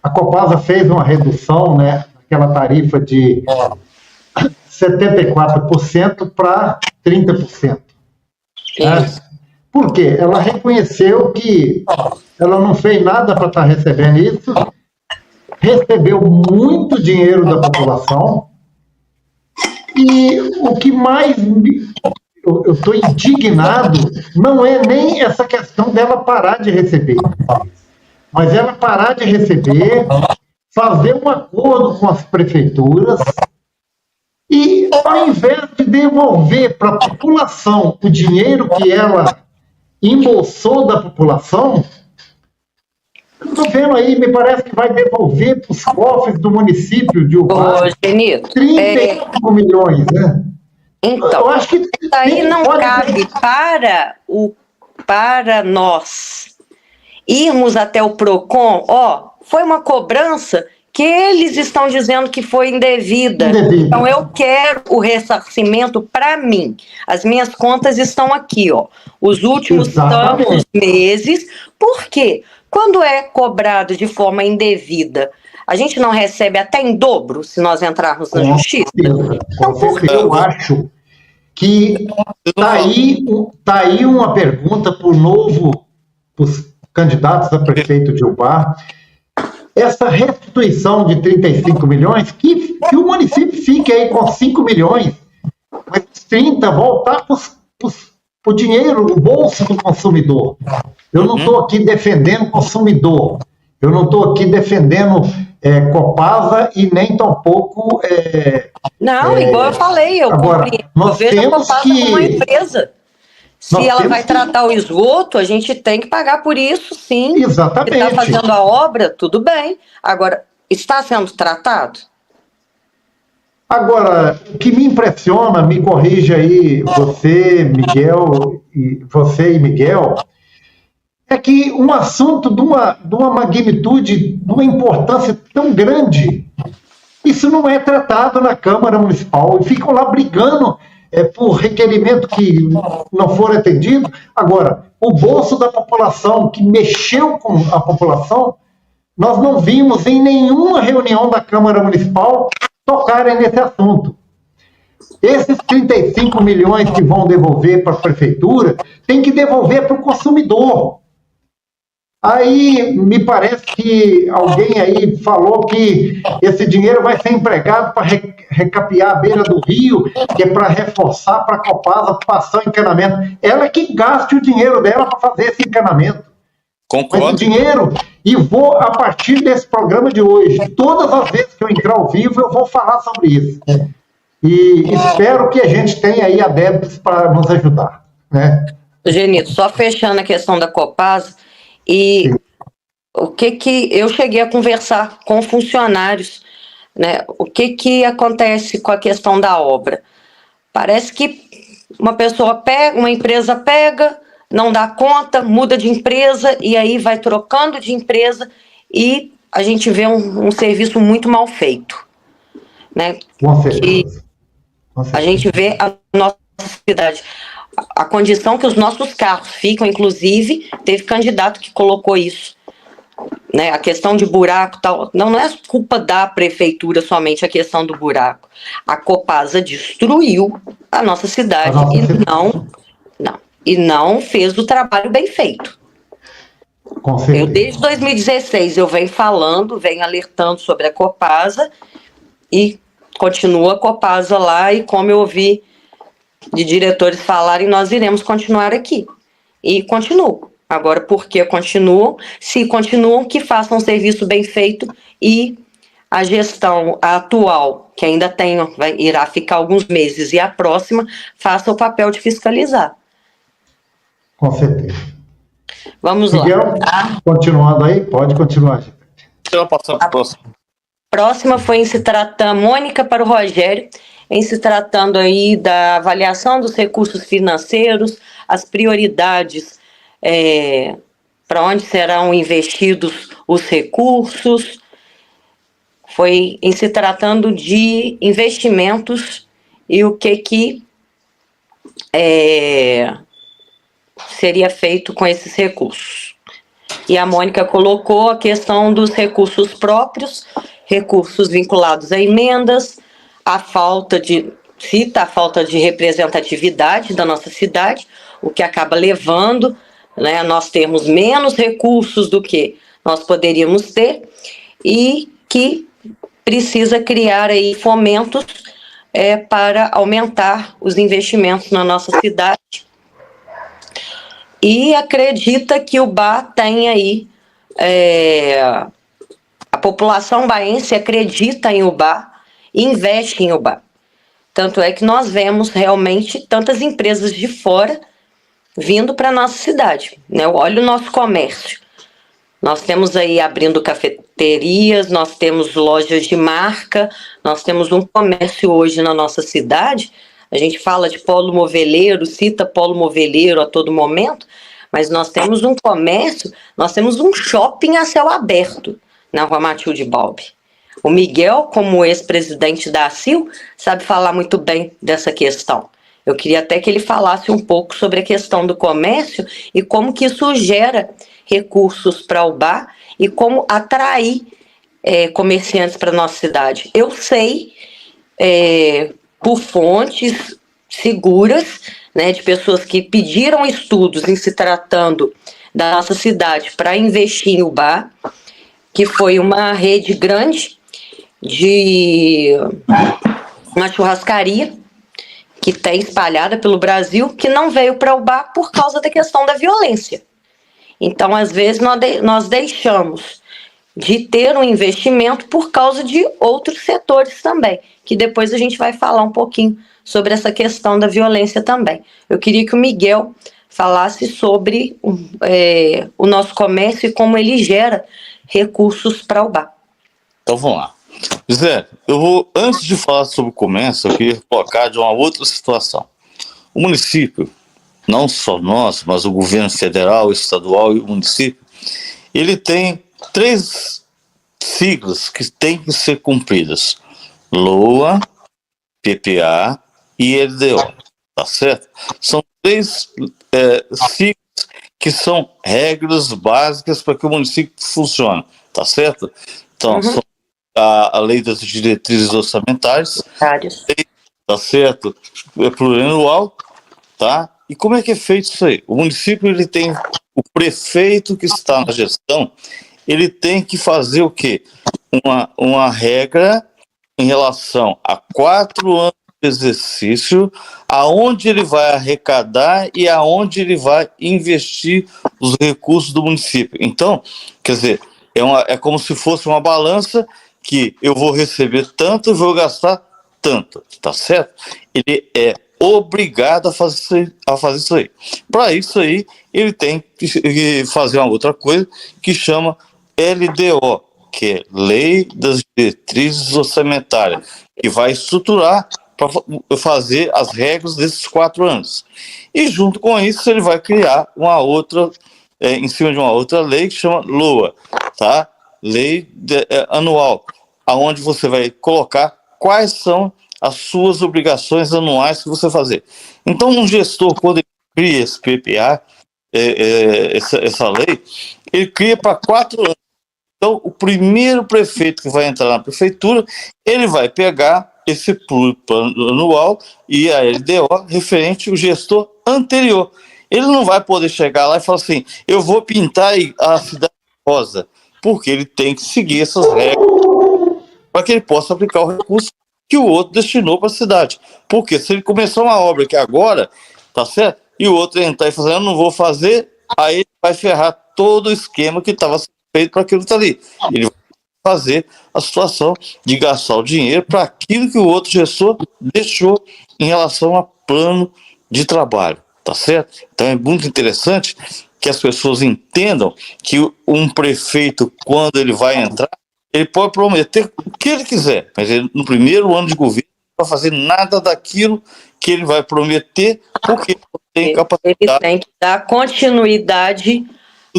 a Copasa fez uma redução, né, aquela tarifa de 74% para 30%. Né? Por quê? Ela reconheceu que ela não fez nada para estar recebendo isso, recebeu muito dinheiro da população, e o que mais eu estou indignado não é nem essa questão dela parar de receber, mas ela parar de receber, fazer um acordo com as prefeituras e, ao invés de devolver para a população o dinheiro que ela embolsou da população, eu estou vendo aí, me parece que vai devolver para os cofres do município de Ubá 35 milhões, né? Então, eu acho que aí não cabe para nós irmos até o PROCON, foi uma cobrança que eles estão dizendo que foi indevida. Então eu quero o ressarcimento para mim. As minhas contas estão aqui, os últimos tantos meses. Por quê? Quando é cobrado de forma indevida, a gente não recebe até em dobro se nós entrarmos na justiça? Então, eu acho que está aí uma pergunta para os candidatos a prefeito de Ubá. Essa restituição de 35 milhões, que o município fique aí com 5 milhões, mas 30 voltar para o dinheiro, o bolso do consumidor. Eu não estou aqui defendendo o consumidor, eu não estou aqui defendendo Copasa e nem tampouco... não, igual eu falei, eu vejo a Copasa como uma empresa. Se ela vai tratar o esgoto, a gente tem que pagar por isso, sim. Exatamente. Se está fazendo a obra, tudo bem. Agora, está sendo tratado? Agora, o que me impressiona, me corrija aí, você e Miguel, é que um assunto de uma magnitude, de uma importância tão grande, isso não é tratado na Câmara Municipal. E ficam lá brigando por requerimento que não for atendido. Agora, o bolso da população, que mexeu com a população, nós não vimos em nenhuma reunião da Câmara Municipal tocarem nesse assunto. Esses 35 milhões que vão devolver para a prefeitura, tem que devolver para o consumidor. Aí me parece que alguém aí falou que esse dinheiro vai ser empregado para recapear a beira do rio, que é para reforçar para a Copasa passar o encanamento. Ela que gaste o dinheiro dela para fazer esse encanamento. Concordo. Mas o dinheiro, e vou, a partir desse programa de hoje, todas as vezes que eu entrar ao vivo, eu vou falar sobre isso. E espero que a gente tenha aí adeptos para nos ajudar, né? Genito, só fechando a questão da Copasa, e o que eu cheguei a conversar com funcionários, né? O que acontece com a questão da obra? Parece que uma empresa pega, não dá conta, muda de empresa e aí vai trocando de empresa e a gente vê um serviço muito mal feito, né? Com Que certeza. Com a certeza. gente vê a nossa cidade, a condição que os nossos carros ficam, inclusive, teve candidato que colocou isso, né? A questão de buraco, tal, não é culpa da prefeitura somente a questão do buraco. A Copasa destruiu a nossa cidade e não fez o trabalho bem feito. Com certeza. Eu desde 2016 eu venho falando, venho alertando sobre a Copasa e continua a Copasa lá, e como eu ouvi de diretores falarem, nós iremos continuar aqui. E continuo. Agora, por que continuam? Se continuam, que façam um serviço bem feito e a gestão atual, que ainda irá ficar alguns meses, e a próxima, faça o papel de fiscalizar. Com certeza. Vamos Miguel, lá. continuando aí, pode continuar, gente. Deixa eu passar para o próximo. Próxima foi em se tratando, Mônica para o Rogério, em se tratando aí da avaliação dos recursos financeiros, as prioridades para onde serão investidos os recursos. Foi em se tratando de investimentos e o que seria feito com esses recursos. E a Mônica colocou a questão dos recursos próprios, recursos vinculados a emendas, cita a falta de representatividade da nossa cidade, o que acaba levando, né, a nós termos menos recursos do que nós poderíamos ter, e que precisa criar aí fomentos para aumentar os investimentos na nossa cidade. E acredita que o BA tem aí, a população baense acredita em UBA e investe em UBA. Tanto é que nós vemos realmente tantas empresas de fora vindo para a nossa cidade, né? Olha o nosso comércio. Nós temos aí abrindo cafeterias, nós temos lojas de marca, nós temos um comércio hoje na nossa cidade. A gente fala de polo moveleiro, cita polo moveleiro a todo momento, mas nós temos um comércio, nós temos um shopping a céu aberto na Rua Matilde Balbi. O Miguel, como ex-presidente da ACIL, sabe falar muito bem dessa questão. Eu queria até que ele falasse um pouco sobre a questão do comércio e como que isso gera recursos para o BA e como atrair comerciantes para a nossa cidade. Eu sei, por fontes seguras, né, de pessoas que pediram estudos em se tratando da nossa cidade para investir em UBA, que foi uma rede grande de uma churrascaria que tem espalhada pelo Brasil, que não veio para UBA por causa da questão da violência. Então, às vezes, nós deixamos de ter um investimento por causa de outros setores também, que depois a gente vai falar um pouquinho sobre essa questão da violência também. Eu queria que o Miguel falasse sobre o nosso comércio e como ele gera recursos para o BA. Então vamos lá. Zé, eu vou, antes de falar sobre o comércio, eu queria colocar de uma outra situação. O município, não só nós, mas o governo federal, estadual e o município, ele tem 3 siglas que têm que ser cumpridas: LOA, PPA e LDO, tá certo? São 3 siglas que são regras básicas para que o município funcione, tá certo? Então, são a lei das diretrizes orçamentárias, tá certo? É plurianual, tá? E como é que é feito isso aí? O município, ele tem o prefeito que está na gestão, ele tem que fazer o quê? Uma regra em relação a 4 anos de exercício, aonde ele vai arrecadar e aonde ele vai investir os recursos do município. Então, quer dizer, é como se fosse uma balança que eu vou receber tanto e vou gastar tanto, tá certo? Ele é obrigado a fazer isso aí. Para isso aí, ele tem que fazer uma outra coisa que chama LDO, que é Lei das Diretrizes Orçamentárias, que vai estruturar para fazer as regras desses 4 anos. E junto com isso, ele vai criar uma outra, em cima de uma outra lei que chama LOA, tá? Lei anual, aonde você vai colocar quais são as suas obrigações anuais que você fazer. Então, um gestor, quando ele cria esse PPA, essa lei, ele cria para 4 anos. Então, o primeiro prefeito que vai entrar na prefeitura, ele vai pegar esse plano anual e a LDO referente ao gestor anterior. Ele não vai poder chegar lá e falar assim, eu vou pintar a cidade rosa, porque ele tem que seguir essas regras para que ele possa aplicar o recurso que o outro destinou para a cidade. Porque se ele começar uma obra que agora, tá certo? E o outro entrar e falar, eu não vou fazer, aí ele vai ferrar todo o esquema que estava feito para aquilo que está ali. Ele vai fazer a situação de gastar o dinheiro para aquilo que o outro gestor deixou em relação a plano de trabalho, tá certo? Então é muito interessante que as pessoas entendam que um prefeito, quando ele vai entrar, ele pode prometer o que ele quiser, mas ele, no primeiro ano de governo, não vai fazer nada daquilo que ele vai prometer, porque ele tem capacidade. Ele tem que dar continuidade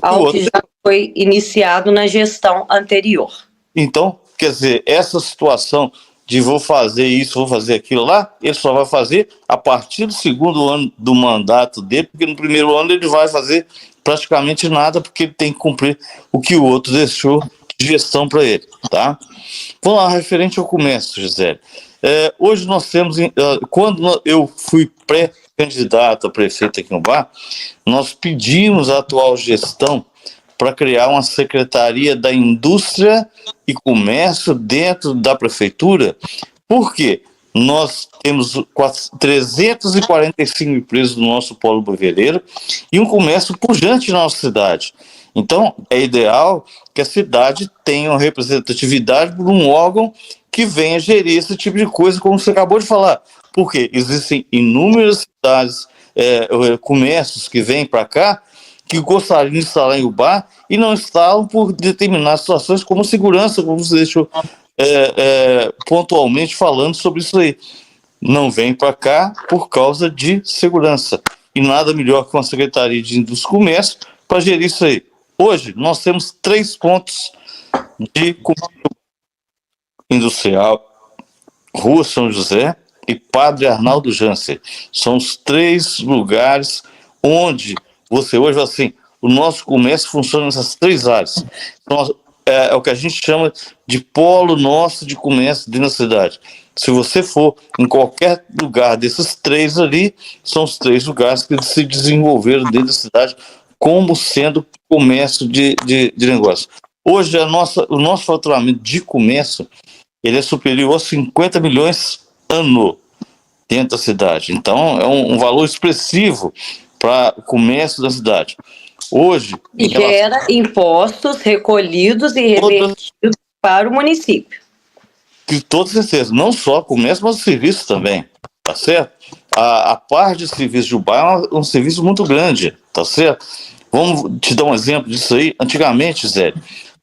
ao que já foi iniciado na gestão anterior. Então, quer dizer, essa situação de vou fazer isso, vou fazer aquilo lá, ele só vai fazer a partir do segundo ano do mandato dele, porque no primeiro ano ele vai fazer praticamente nada, porque ele tem que cumprir o que o outro deixou de gestão para ele, tá? Vamos lá, referente ao comércio, Gisele. Hoje nós temos, quando eu fui pré-candidato a prefeito aqui no Bar, nós pedimos à atual gestão para criar uma secretaria da indústria e comércio dentro da prefeitura, porque nós temos 345 empresas no nosso polo brasileiro e um comércio pujante na nossa cidade. Então, é ideal que a cidade tenha uma representatividade por um órgão que venha gerir esse tipo de coisa, como você acabou de falar, porque existem inúmeras cidades, comércios que vêm para cá, que gostariam de instalar em Ubá e não instalam por determinadas situações, como segurança, como você deixou pontualmente falando sobre isso aí. Não vem para cá por causa de segurança. E nada melhor que uma Secretaria de Indústria e Comércio para gerir isso aí. Hoje, nós temos 3 pontos de comércio industrial: Rua São José e Padre Arnaldo Janser. São os 3 lugares onde você hoje, assim, o nosso comércio funciona nessas 3 áreas. Então, é o que a gente chama de polo nosso de comércio dentro da cidade. Se você for em qualquer lugar desses 3 ali, são os 3 lugares que se desenvolveram dentro da cidade como sendo comércio de negócio. Hoje, o nosso faturamento de comércio, ele é superior a 50 milhões ano dentro da cidade. Então, é um valor expressivo para o comércio da cidade. Hoje... E gera impostos recolhidos e revertidos para o município. Com toda certeza, não só comércio, mas serviço também, tá certo? A parte de serviço de Ubá é um serviço muito grande, tá certo? Vamos te dar um exemplo disso aí. Antigamente, Zé,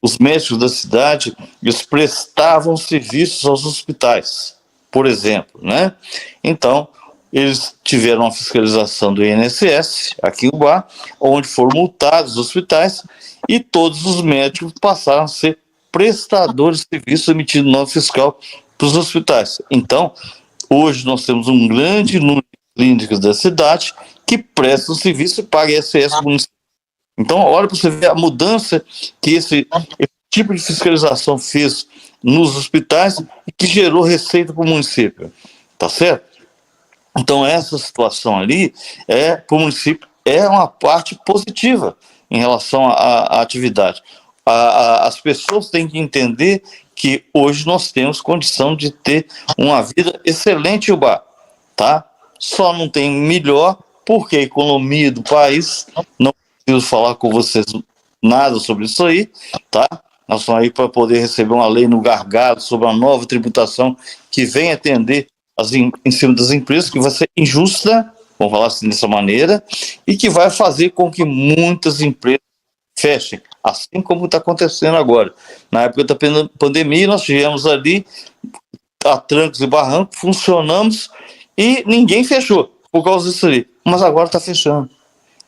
os médicos da cidade, eles prestavam serviços aos hospitais, por exemplo, né? Então, eles tiveram uma fiscalização do INSS, aqui em Ubá, onde foram multados os hospitais e todos os médicos passaram a ser prestadores de serviço emitindo nota fiscal para os hospitais. Então, hoje nós temos um grande número de clínicas da cidade que prestam serviço e pagam ISS municipal. Então, olha para você ver a mudança que esse tipo de fiscalização fez nos hospitais e que gerou receita para o município. Tá certo? Então, essa situação ali, para o município, é uma parte positiva em relação à atividade. As pessoas têm que entender que hoje nós temos condição de ter uma vida excelente em Ubá, tá? Só não tem melhor porque a economia do país, não preciso falar com vocês nada sobre isso aí, tá? Nós estamos aí para poder receber uma lei no gargalo sobre uma nova tributação que vem atender em cima das empresas, que vai ser injusta, vamos falar assim dessa maneira, e que vai fazer com que muitas empresas fechem, assim como está acontecendo agora. Na época da pandemia, nós tivemos ali a trancos e barrancos, funcionamos e ninguém fechou por causa disso ali. Mas agora está fechando,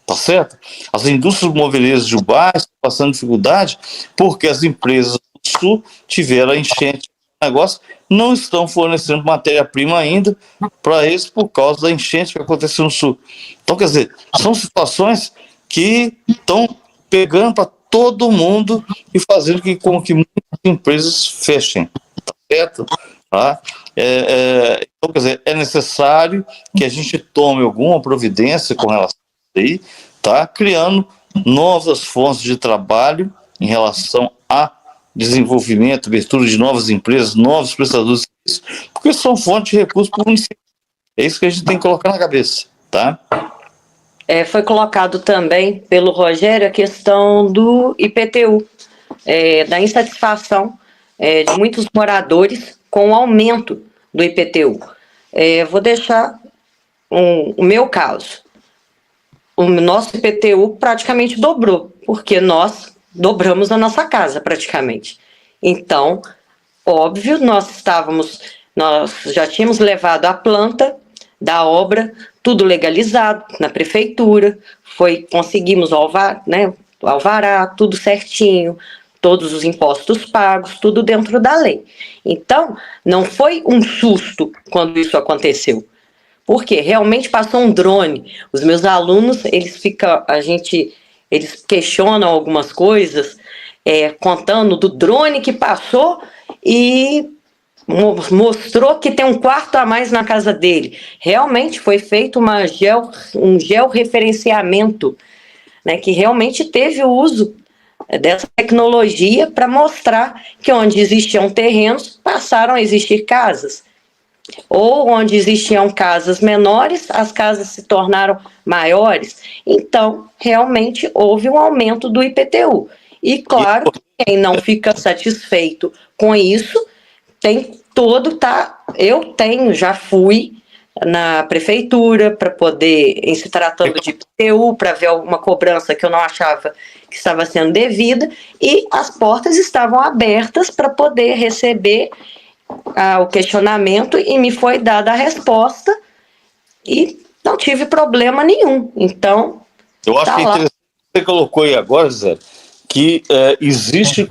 tá certo? As indústrias moveleiras de Ubá estão passando dificuldade porque as empresas do Sul tiveram a enchente do negócio, não estão fornecendo matéria-prima ainda para eles por causa da enchente que aconteceu no Sul. Então, quer dizer, são situações que estão pegando para todo mundo e fazendo com que muitas empresas fechem, tá certo? Tá? Então, quer dizer, é necessário que a gente tome alguma providência com relação a isso aí, tá? Criando novas fontes de trabalho em relação a desenvolvimento, abertura de novas empresas, novos prestadores de serviços, porque são fontes de recursos para o município. É isso que a gente tem que colocar na cabeça, tá? Foi colocado também pelo Rogério a questão do IPTU, da insatisfação de muitos moradores com o aumento do IPTU. Vou deixar o meu caso. O nosso IPTU praticamente dobrou, porque nós dobramos a nossa casa praticamente. Então, óbvio, nós já tínhamos levado a planta da obra, tudo legalizado na prefeitura, conseguimos alvará, tudo certinho, todos os impostos pagos, tudo dentro da lei. Então, não foi um susto quando isso aconteceu, porque realmente passou um drone. Os meus alunos, eles questionam algumas coisas, contando do drone que passou e mostrou que tem um quarto a mais na casa dele. Realmente foi feito um georreferenciamento, né, que realmente teve o uso dessa tecnologia para mostrar que onde existiam terrenos, passaram a existir casas. Ou onde existiam casas menores, as casas se tornaram maiores. Então, realmente houve um aumento do IPTU. E claro, quem não fica satisfeito com isso, já fui na prefeitura para poder, em se tratando de IPTU, para ver alguma cobrança que eu não achava que estava sendo devida, e as portas estavam abertas para poder receber o questionamento, e me foi dada a resposta e não tive problema nenhum. Então, eu acho que interessante que você colocou aí agora, Zé, que existe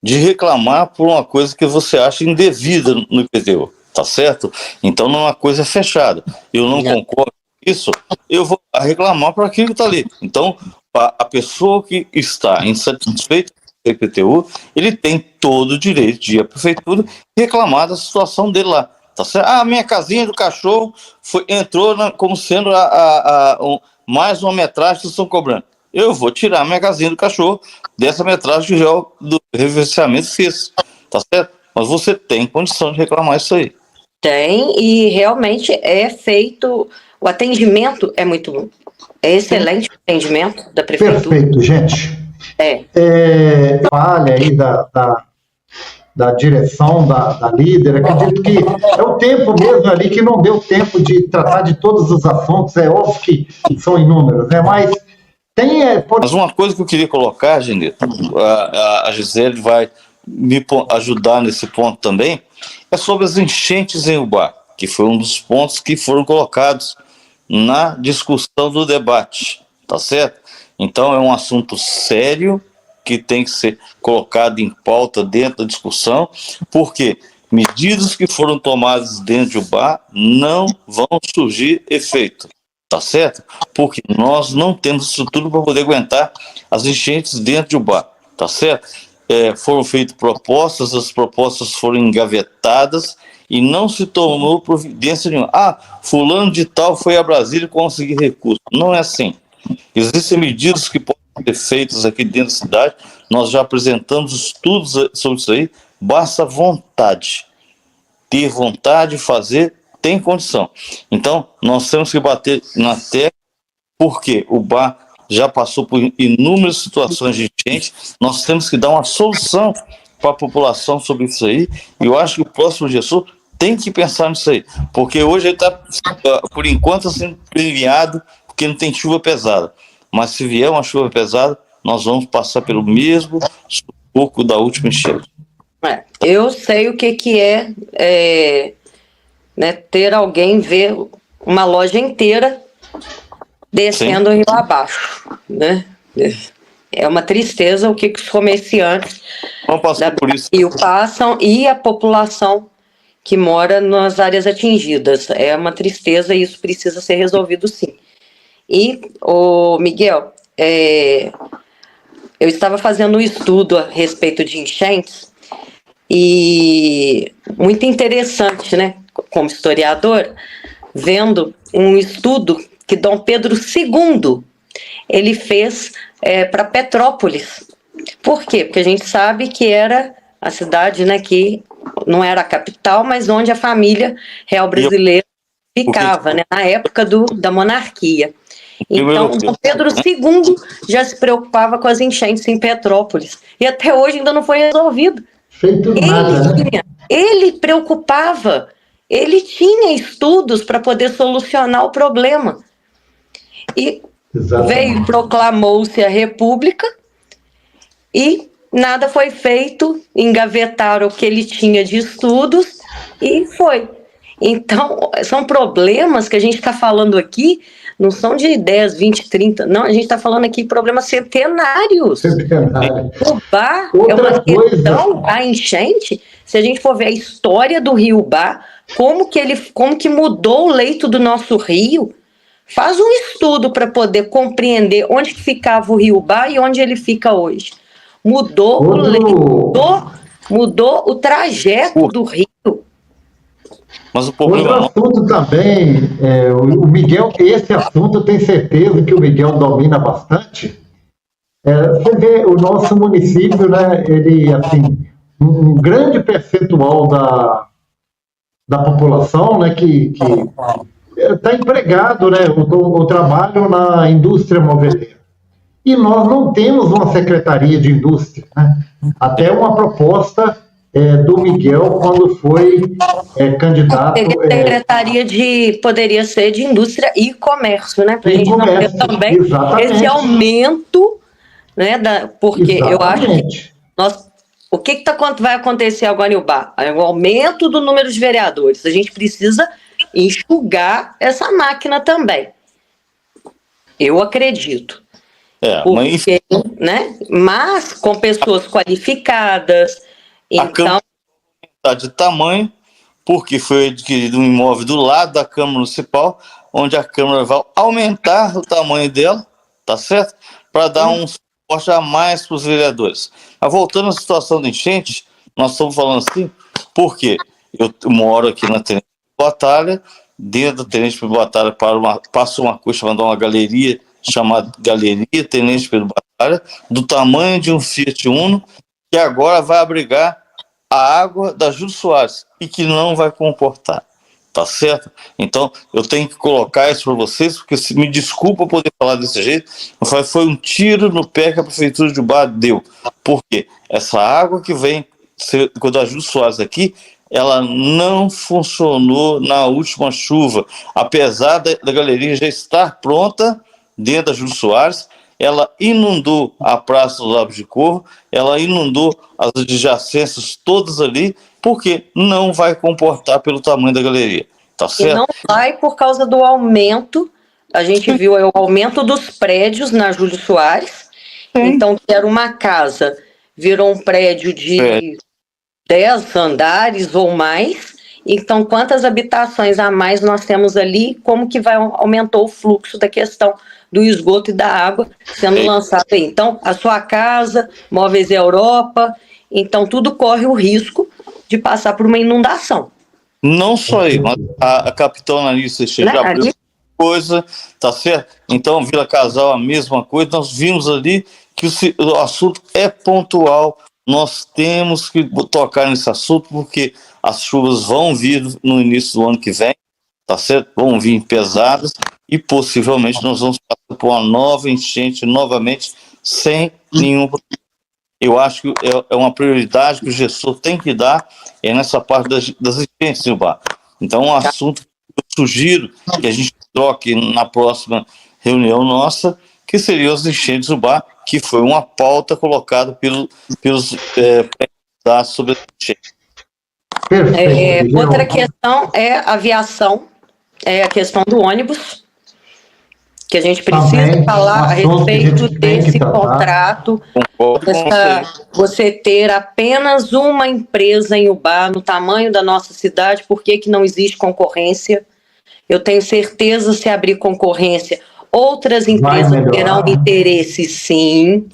de reclamar por uma coisa que você acha indevida no IPTU, tá certo? Então não é uma coisa fechada. Eu não concordo com isso, eu vou reclamar por aquilo que está ali. Então, a pessoa que está insatisfeita com o IPTU, ele tem todo o direito de ir à prefeitura e reclamar da situação dele lá, tá certo? A minha casinha do cachorro entrou como sendo mais uma metragem que vocês estão cobrando. Eu vou tirar a minha casinha do cachorro dessa metragem do reverenciamento fez, tá certo? Mas você tem condição de reclamar isso aí. Tem, e realmente é feito, o atendimento é excelente o atendimento da prefeitura. Perfeito, gente. Falha aí da direção, da líder, acredito que é o tempo mesmo ali que não deu tempo de tratar de todos os assuntos, é óbvio que são inúmeros, né? Mas Mas uma coisa que eu queria colocar, Genito, a Gisele vai me ajudar nesse ponto também, é sobre as enchentes em Ubá, que foi um dos pontos que foram colocados na discussão do debate, tá certo? Então é um assunto sério que tem que ser colocado em pauta dentro da discussão, porque medidas que foram tomadas dentro de Ubá não vão surgir efeito. Tá certo? Porque nós não temos estrutura para poder aguentar as enchentes dentro de Ubá, tá certo? Foram feitas propostas, as propostas foram engavetadas e não se tomou providência nenhuma. Fulano de tal foi a Brasília conseguir recursos. Não é assim. Existem medidas que podem ser feitas aqui dentro da cidade, nós já apresentamos estudos sobre isso aí, basta vontade. Ter vontade de fazer, tem condição. Então, nós temos que bater na tecla, porque o Ubá já passou por inúmeras situações de enchente, nós temos que dar uma solução para a população sobre isso aí, e eu acho que o próximo gestor tem que pensar nisso aí, porque hoje ele está, por enquanto, sendo premiado porque não tem chuva pesada, mas se vier uma chuva pesada, nós vamos passar pelo mesmo sufoco da última enchente. Eu sei o que é, né, ter alguém ver uma loja inteira descendo o rio abaixo, né? É uma tristeza o que os comerciantes por isso. Rio passam e a população que mora nas áreas atingidas. É uma tristeza e isso precisa ser resolvido, sim. E, Miguel, eu estava fazendo um estudo a respeito de enchentes e muito interessante, né, como historiador, vendo um estudo que Dom Pedro II ele fez para Petrópolis. Por quê? Porque a gente sabe que era a cidade, né, que não era a capital, mas onde a família real brasileira ficava, né, na época da monarquia. Então, Dom Pedro II já se preocupava com as enchentes em Petrópolis. E até hoje ainda não foi resolvido. Feito nada, né? Ele preocupava, ele tinha estudos para poder solucionar o problema. E veio, proclamou-se a República e nada foi feito, engavetaram o que ele tinha de estudos e foi. Então, são problemas que a gente está falando aqui, não são de 10, 20, 30, não, a gente está falando aqui de problemas centenários. O Bar é uma questão, a enchente, se a gente for ver a história do Rio Bar, como que mudou o leito do nosso rio, faz um estudo para poder compreender onde que ficava o Rio Bar e onde ele fica hoje. Mudou o leito, mudou o trajeto do rio. Mas o problema outro assunto também, o Miguel, esse assunto eu tenho certeza que o Miguel domina bastante. Você vê o nosso município, né? Ele, assim, um grande percentual da população, né, que está empregado, né, o trabalho na indústria moveleira. E nós não temos uma secretaria de indústria, né? Até uma proposta do Miguel quando foi candidato. Secretaria poderia ser de indústria e comércio, né? Para a gente não ter também esse aumento, né? Porque eu acho que o que vai acontecer agora em Ubá? É o aumento do número de vereadores. A gente precisa enxugar essa máquina também. Eu acredito. Porque, né? Mas com pessoas qualificadas. A Câmara está de tamanho, porque foi adquirido um imóvel do lado da Câmara Municipal, onde a Câmara vai aumentar o tamanho dela, tá certo? Para dar um suporte a mais para os vereadores. Mas voltando à situação da enchente, nós estamos falando assim, porque eu moro aqui na Tenente Batalha, dentro da Tenente Pedro Batalha passa uma coisa chamada uma galeria, chamada Galeria Tenente Pedro Batalha, do tamanho de um Fiat Uno, que agora vai abrigar a água da Júlio Soares e que não vai comportar, tá certo? Então, eu tenho que colocar isso para vocês, porque me desculpa poder falar desse jeito, mas foi um tiro no pé que a Prefeitura de Ubá deu, porque essa água que vem da Júlio Soares aqui, ela não funcionou na última chuva, apesar da galeria já estar pronta dentro da Júlio Soares. Ela inundou a Praça dos Lábios de Corvo, ela inundou as adjacências todas ali, porque não vai comportar pelo tamanho da galeria, tá certo? E não vai por causa do aumento, a gente viu o aumento dos prédios na Júlio Soares, então que era uma casa, virou um prédio de 10 andares ou mais, então quantas habitações a mais nós temos ali, como que aumentou o fluxo da questão do esgoto e da água sendo lançado aí. Então, a sua casa, Móveis Europa, então tudo corre o risco de passar por uma inundação. Não só aí, mas a Capitão Anissa já abriu coisa, tá certo? Então, Vila Casal, a mesma coisa, nós vimos ali que o assunto é pontual, nós temos que tocar nesse assunto, porque as chuvas vão vir no início do ano que vem, tá certo? Vão vir pesadas, e possivelmente nós vamos passar por uma nova enchente novamente, sem nenhum problema. eu acho que é uma prioridade que o gestor tem que dar nessa parte das enchentes, Ubá. Então, um assunto que eu sugiro que a gente troque na próxima reunião nossa, que seria as enchentes Ubá, que foi uma pauta colocada pelos pré-candidatos sobre as enchentes. Perfeito. Outra questão é a aviação, a questão do ônibus, que a gente precisa Também, falar a respeito desse contrato. Você ter apenas uma empresa em Ubá, no tamanho da nossa cidade, por que não existe concorrência? Eu tenho certeza, se abrir concorrência, outras empresas terão interesse, sim.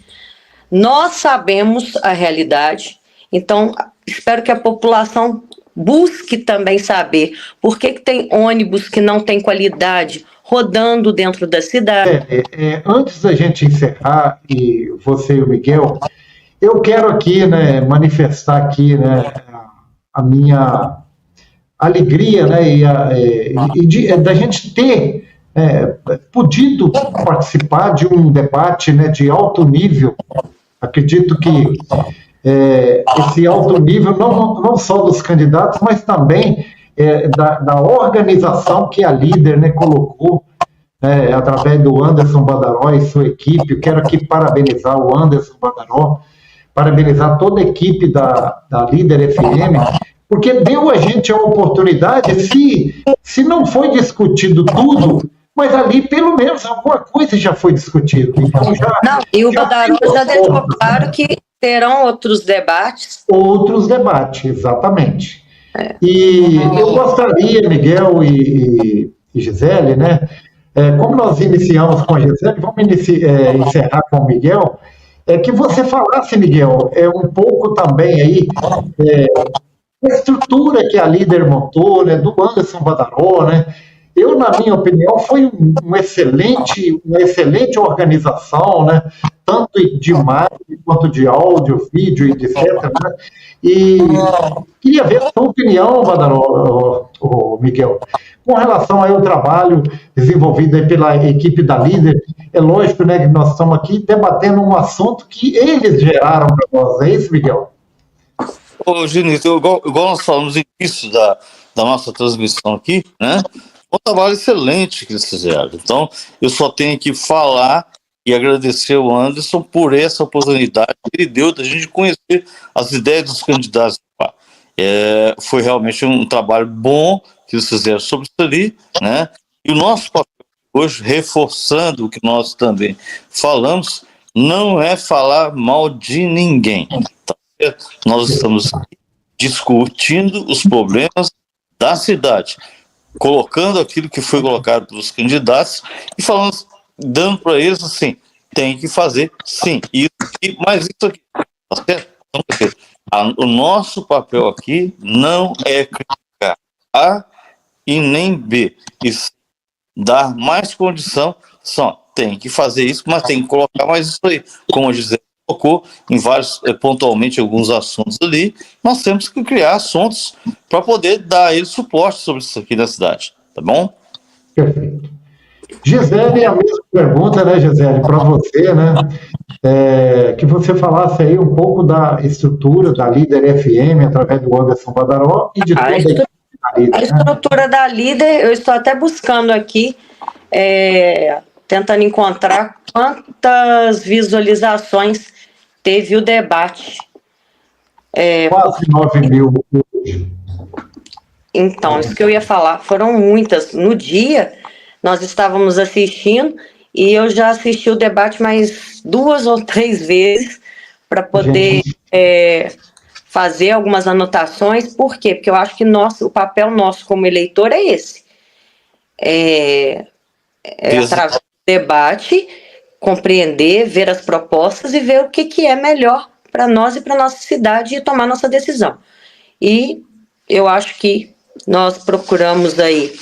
Nós sabemos a realidade, então espero que a população busque também saber por que tem ônibus que não tem qualidade rodando dentro da cidade. Antes da gente encerrar, e você e o Miguel, eu quero aqui, né, manifestar aqui, né, a minha alegria, né, da gente ter podido participar de um debate, né, de alto nível. Acredito que esse alto nível, não só dos candidatos, mas também da organização que a líder, né, colocou, através do Anderson Badaró e sua equipe. Eu quero aqui parabenizar o Anderson Badaró, parabenizar toda a equipe da Líder FM, porque deu a gente a oportunidade, se não foi discutido tudo, mas ali pelo menos alguma coisa já foi discutida. Então, e o Badaró já deixou claro que terão outros debates. Outros debates, exatamente. E eu gostaria, Miguel e Gisele, né? Como nós iniciamos com a Gisele, vamos encerrar com o Miguel, que você falasse, Miguel, um pouco também aí a estrutura que a líder montou, né, do Anderson Badaró, né? Eu, na minha opinião, foi uma excelente organização, né? Tanto de imagem quanto de áudio, vídeo e etc. Né? E queria ver a sua opinião, Badaró, Miguel, com relação ao trabalho desenvolvido aí pela equipe da Líder. É lógico, né, que nós estamos aqui debatendo um assunto que eles geraram para nós. É isso, Miguel? Ô, Genito, igual nós falamos no início da nossa transmissão aqui, né? Um trabalho excelente que eles fizeram. Então, eu só tenho que falar e agradecer ao Anderson por essa oportunidade que ele deu da gente conhecer as ideias dos candidatos. Foi realmente um trabalho bom que eles fizeram sobre isso ali, né? E o nosso papel hoje, reforçando o que nós também falamos, não é falar mal de ninguém. Tá certo? Nós estamos discutindo os problemas da cidade, colocando aquilo que foi colocado pelos candidatos e falando, dando para eles assim, tem que fazer sim, isso aqui, mas isso aqui, tá certo? O nosso papel aqui não é criticar A e nem B, e dar mais condição, só tem que fazer isso, mas tem que colocar mais isso aí, como a Gisele colocou em vários, pontualmente alguns assuntos ali, nós temos que criar assuntos para poder dar a eles suporte sobre isso aqui na cidade, tá bom? Perfeito. Gisele, a mesma pergunta, né, Gisele, para você, né, que você falasse aí um pouco da estrutura da Líder FM através do Anderson Badaró e de toda a equipe da Líder. A estrutura da Líder, eu estou até buscando aqui, tentando encontrar quantas visualizações teve o debate. Quase 9 mil hoje. Então, isso que eu ia falar, foram muitas. No dia, nós estávamos assistindo e eu já assisti o debate mais 2 ou 3 vezes para poder fazer algumas anotações. Por quê? Porque eu acho que o papel nosso como eleitor é esse. Através do debate, compreender, ver as propostas e ver o que é melhor para nós e para nossa cidade e tomar nossa decisão. E eu acho que nós procuramos aí,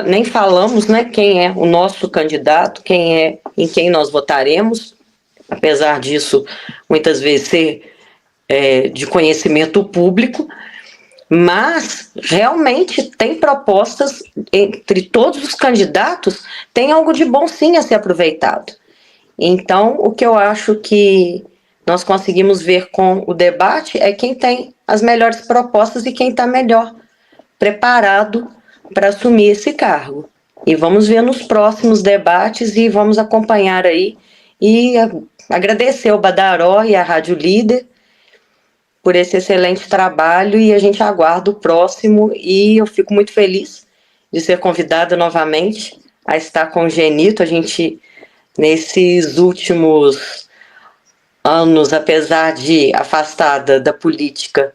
nem falamos, né, quem é o nosso candidato, em quem nós votaremos, apesar disso muitas vezes ser de conhecimento público, mas realmente tem propostas entre todos os candidatos, tem algo de bom sim a ser aproveitado. Então, o que eu acho que nós conseguimos ver com o debate é quem tem as melhores propostas e quem está melhor preparado para assumir esse cargo. E vamos ver nos próximos debates e vamos acompanhar aí e agradecer ao Badaró e à Rádio Líder por esse excelente trabalho e a gente aguarda o próximo e eu fico muito feliz de ser convidada novamente a estar com o Genito. A gente, nesses últimos anos, apesar de afastada da política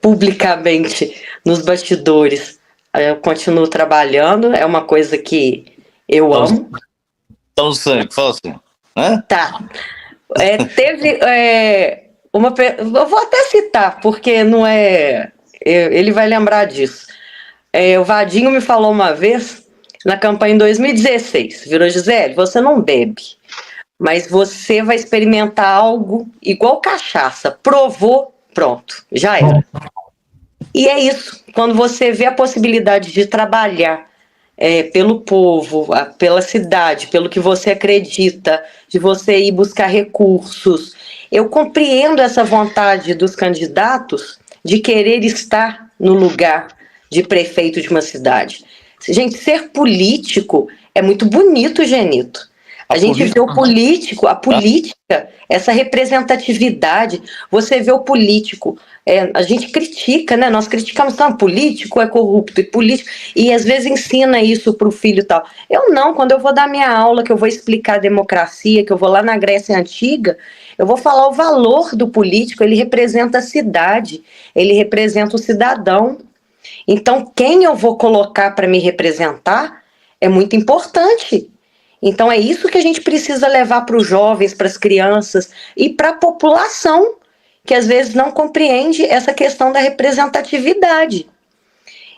publicamente nos bastidores, eu continuo trabalhando, é uma coisa que eu amo. Tá no sangue, fala assim, né? Tá. Teve eu vou até citar, porque não é... Ele vai lembrar disso. O Vadinho me falou uma vez, na campanha em 2016, virou: Gisele, você não bebe, mas você vai experimentar algo igual cachaça. Provou, pronto, já era. E é isso, quando você vê a possibilidade de trabalhar pelo povo, pela cidade, pelo que você acredita, de você ir buscar recursos. Eu compreendo essa vontade dos candidatos de querer estar no lugar de prefeito de uma cidade. Gente, ser político é muito bonito, Genito. A gente vê o político, a política, essa representatividade. Você vê o político, a gente critica, né? Nós criticamos, político é corrupto, e às vezes ensina isso para o filho e tal. Eu não, quando eu vou dar minha aula, que eu vou explicar a democracia, que eu vou lá na Grécia Antiga, eu vou falar o valor do político. Ele representa a cidade, ele representa o cidadão. Então, quem eu vou colocar para me representar é muito importante. Então, é isso que a gente precisa levar para os jovens, para as crianças e para a população, que às vezes não compreende essa questão da representatividade.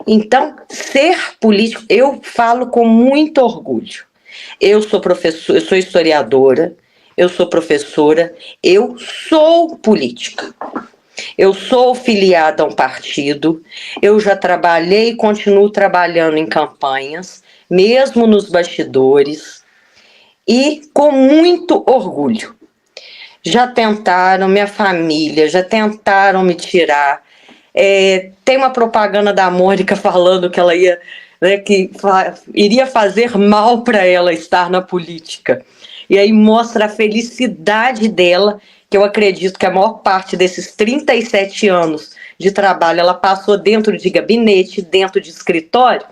Então, ser político, eu falo com muito orgulho. Eu sou professora, eu sou historiadora, eu sou professora, eu sou política. Eu sou filiada a um partido, eu já trabalhei e continuo trabalhando em campanhas, mesmo nos bastidores, e com muito orgulho. Já tentaram, minha família, já tentaram me tirar. Tem uma propaganda da Mônica falando que ela ia, que iria fazer mal para ela estar na política. E aí mostra a felicidade dela, que eu acredito que a maior parte desses 37 anos de trabalho ela passou dentro de gabinete, dentro de escritório,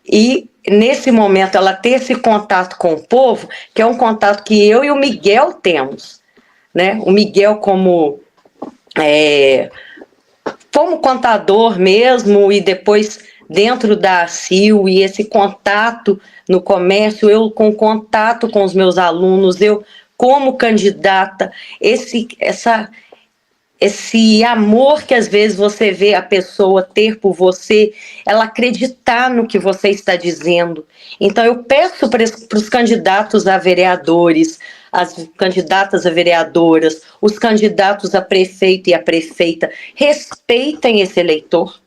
e nesse momento ela ter esse contato com o povo, que é um contato que eu e o Miguel temos, né? O Miguel como contador mesmo, e depois dentro da CIL, e esse contato no comércio, eu com contato com os meus alunos, eu como candidata, esse amor que às vezes você vê a pessoa ter por você, ela acreditar no que você está dizendo. Então eu peço para os candidatos a vereadores, as candidatas a vereadoras, os candidatos a prefeito e a prefeita, respeitem esse eleitor,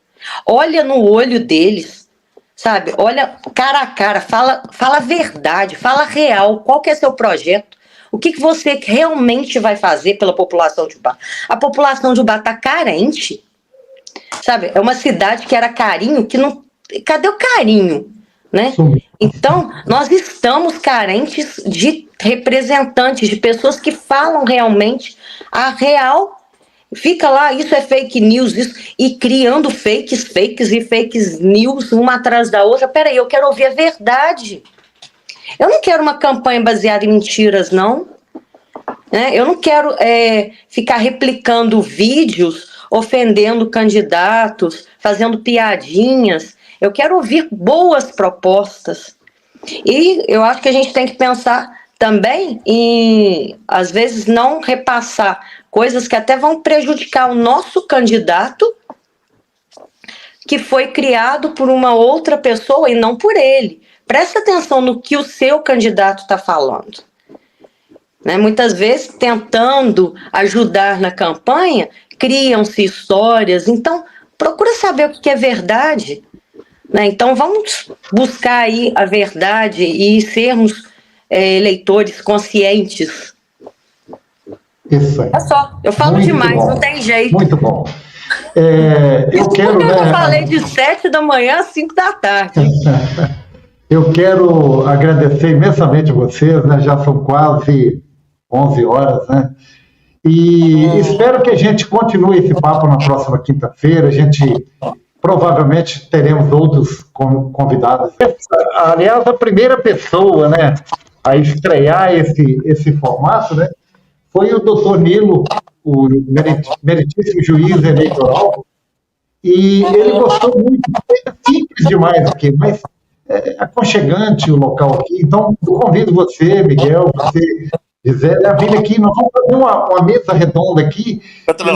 olha no olho deles, sabe? Olha cara a cara, fala a verdade, fala real, qual que é seu projeto? O que você realmente vai fazer pela população de Ubá? A população de Ubá está carente, sabe? É uma cidade que era carinho, que não... Cadê o carinho, né? Então, nós estamos carentes de representantes, de pessoas que falam realmente a real. Fica lá, isso é fake news, isso, e criando fakes e fake news uma atrás da outra. Peraí, eu quero ouvir a verdade. Eu não quero uma campanha baseada em mentiras, não. Eu não quero ficar replicando vídeos, ofendendo candidatos, fazendo piadinhas. Eu quero ouvir boas propostas. E eu acho que a gente tem que pensar também em, às vezes, não repassar coisas que até vão prejudicar o nosso candidato, que foi criado por uma outra pessoa e não por ele. Presta atenção no que o seu candidato está falando. Muitas vezes, tentando ajudar na campanha, criam-se histórias. Então, procura saber o que é verdade. Então, vamos buscar aí a verdade e sermos eleitores conscientes. Isso aí. É só. Eu falo Muito demais, bom. não tem jeito. Muito bom. Eu quero, Porque eu né, falei de 7 da manhã às 5 da tarde. eu quero agradecer imensamente vocês, né? Já são quase 11 horas, né? E espero que a gente continue esse papo na próxima quinta-feira. A gente provavelmente teremos outros convidados. Aliás, a primeira pessoa, né, a estrear esse formato, né, foi o doutor Nilo, o meritíssimo juiz eleitoral, e ele gostou muito. É simples demais aqui, mas é aconchegante o local aqui. Então, eu convido você, Miguel, você, Gisele, a vir aqui. Nós vamos fazer uma mesa redonda aqui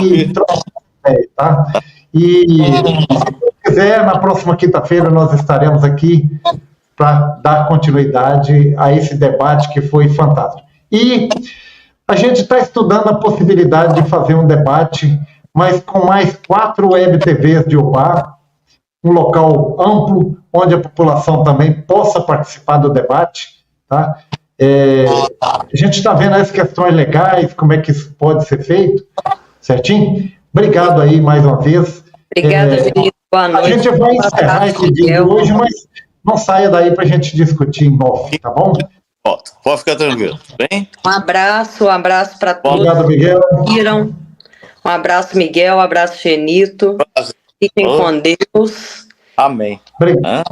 e trocar ideia, tá? E se quiser, na próxima quinta-feira nós estaremos aqui para dar continuidade a esse debate que foi fantástico. E a gente está estudando a possibilidade de fazer um debate, mas com mais 4 web TVs de Ubá, um local amplo, onde a população também possa participar do debate. Tá? A gente está vendo as questões legais, como é que isso pode ser feito, certinho? Obrigado aí mais uma vez. Obrigada, Genito. Boa noite. A gente vai encerrar esse dia de hoje, mas não saia daí para a gente discutir em off, tá bom? Pode ficar tranquilo, bem? Um abraço para todos. Obrigado, Miguel. Que viram. Um abraço, Miguel. Um abraço, Genito. Fiquem com Deus. Amém. Obrigado.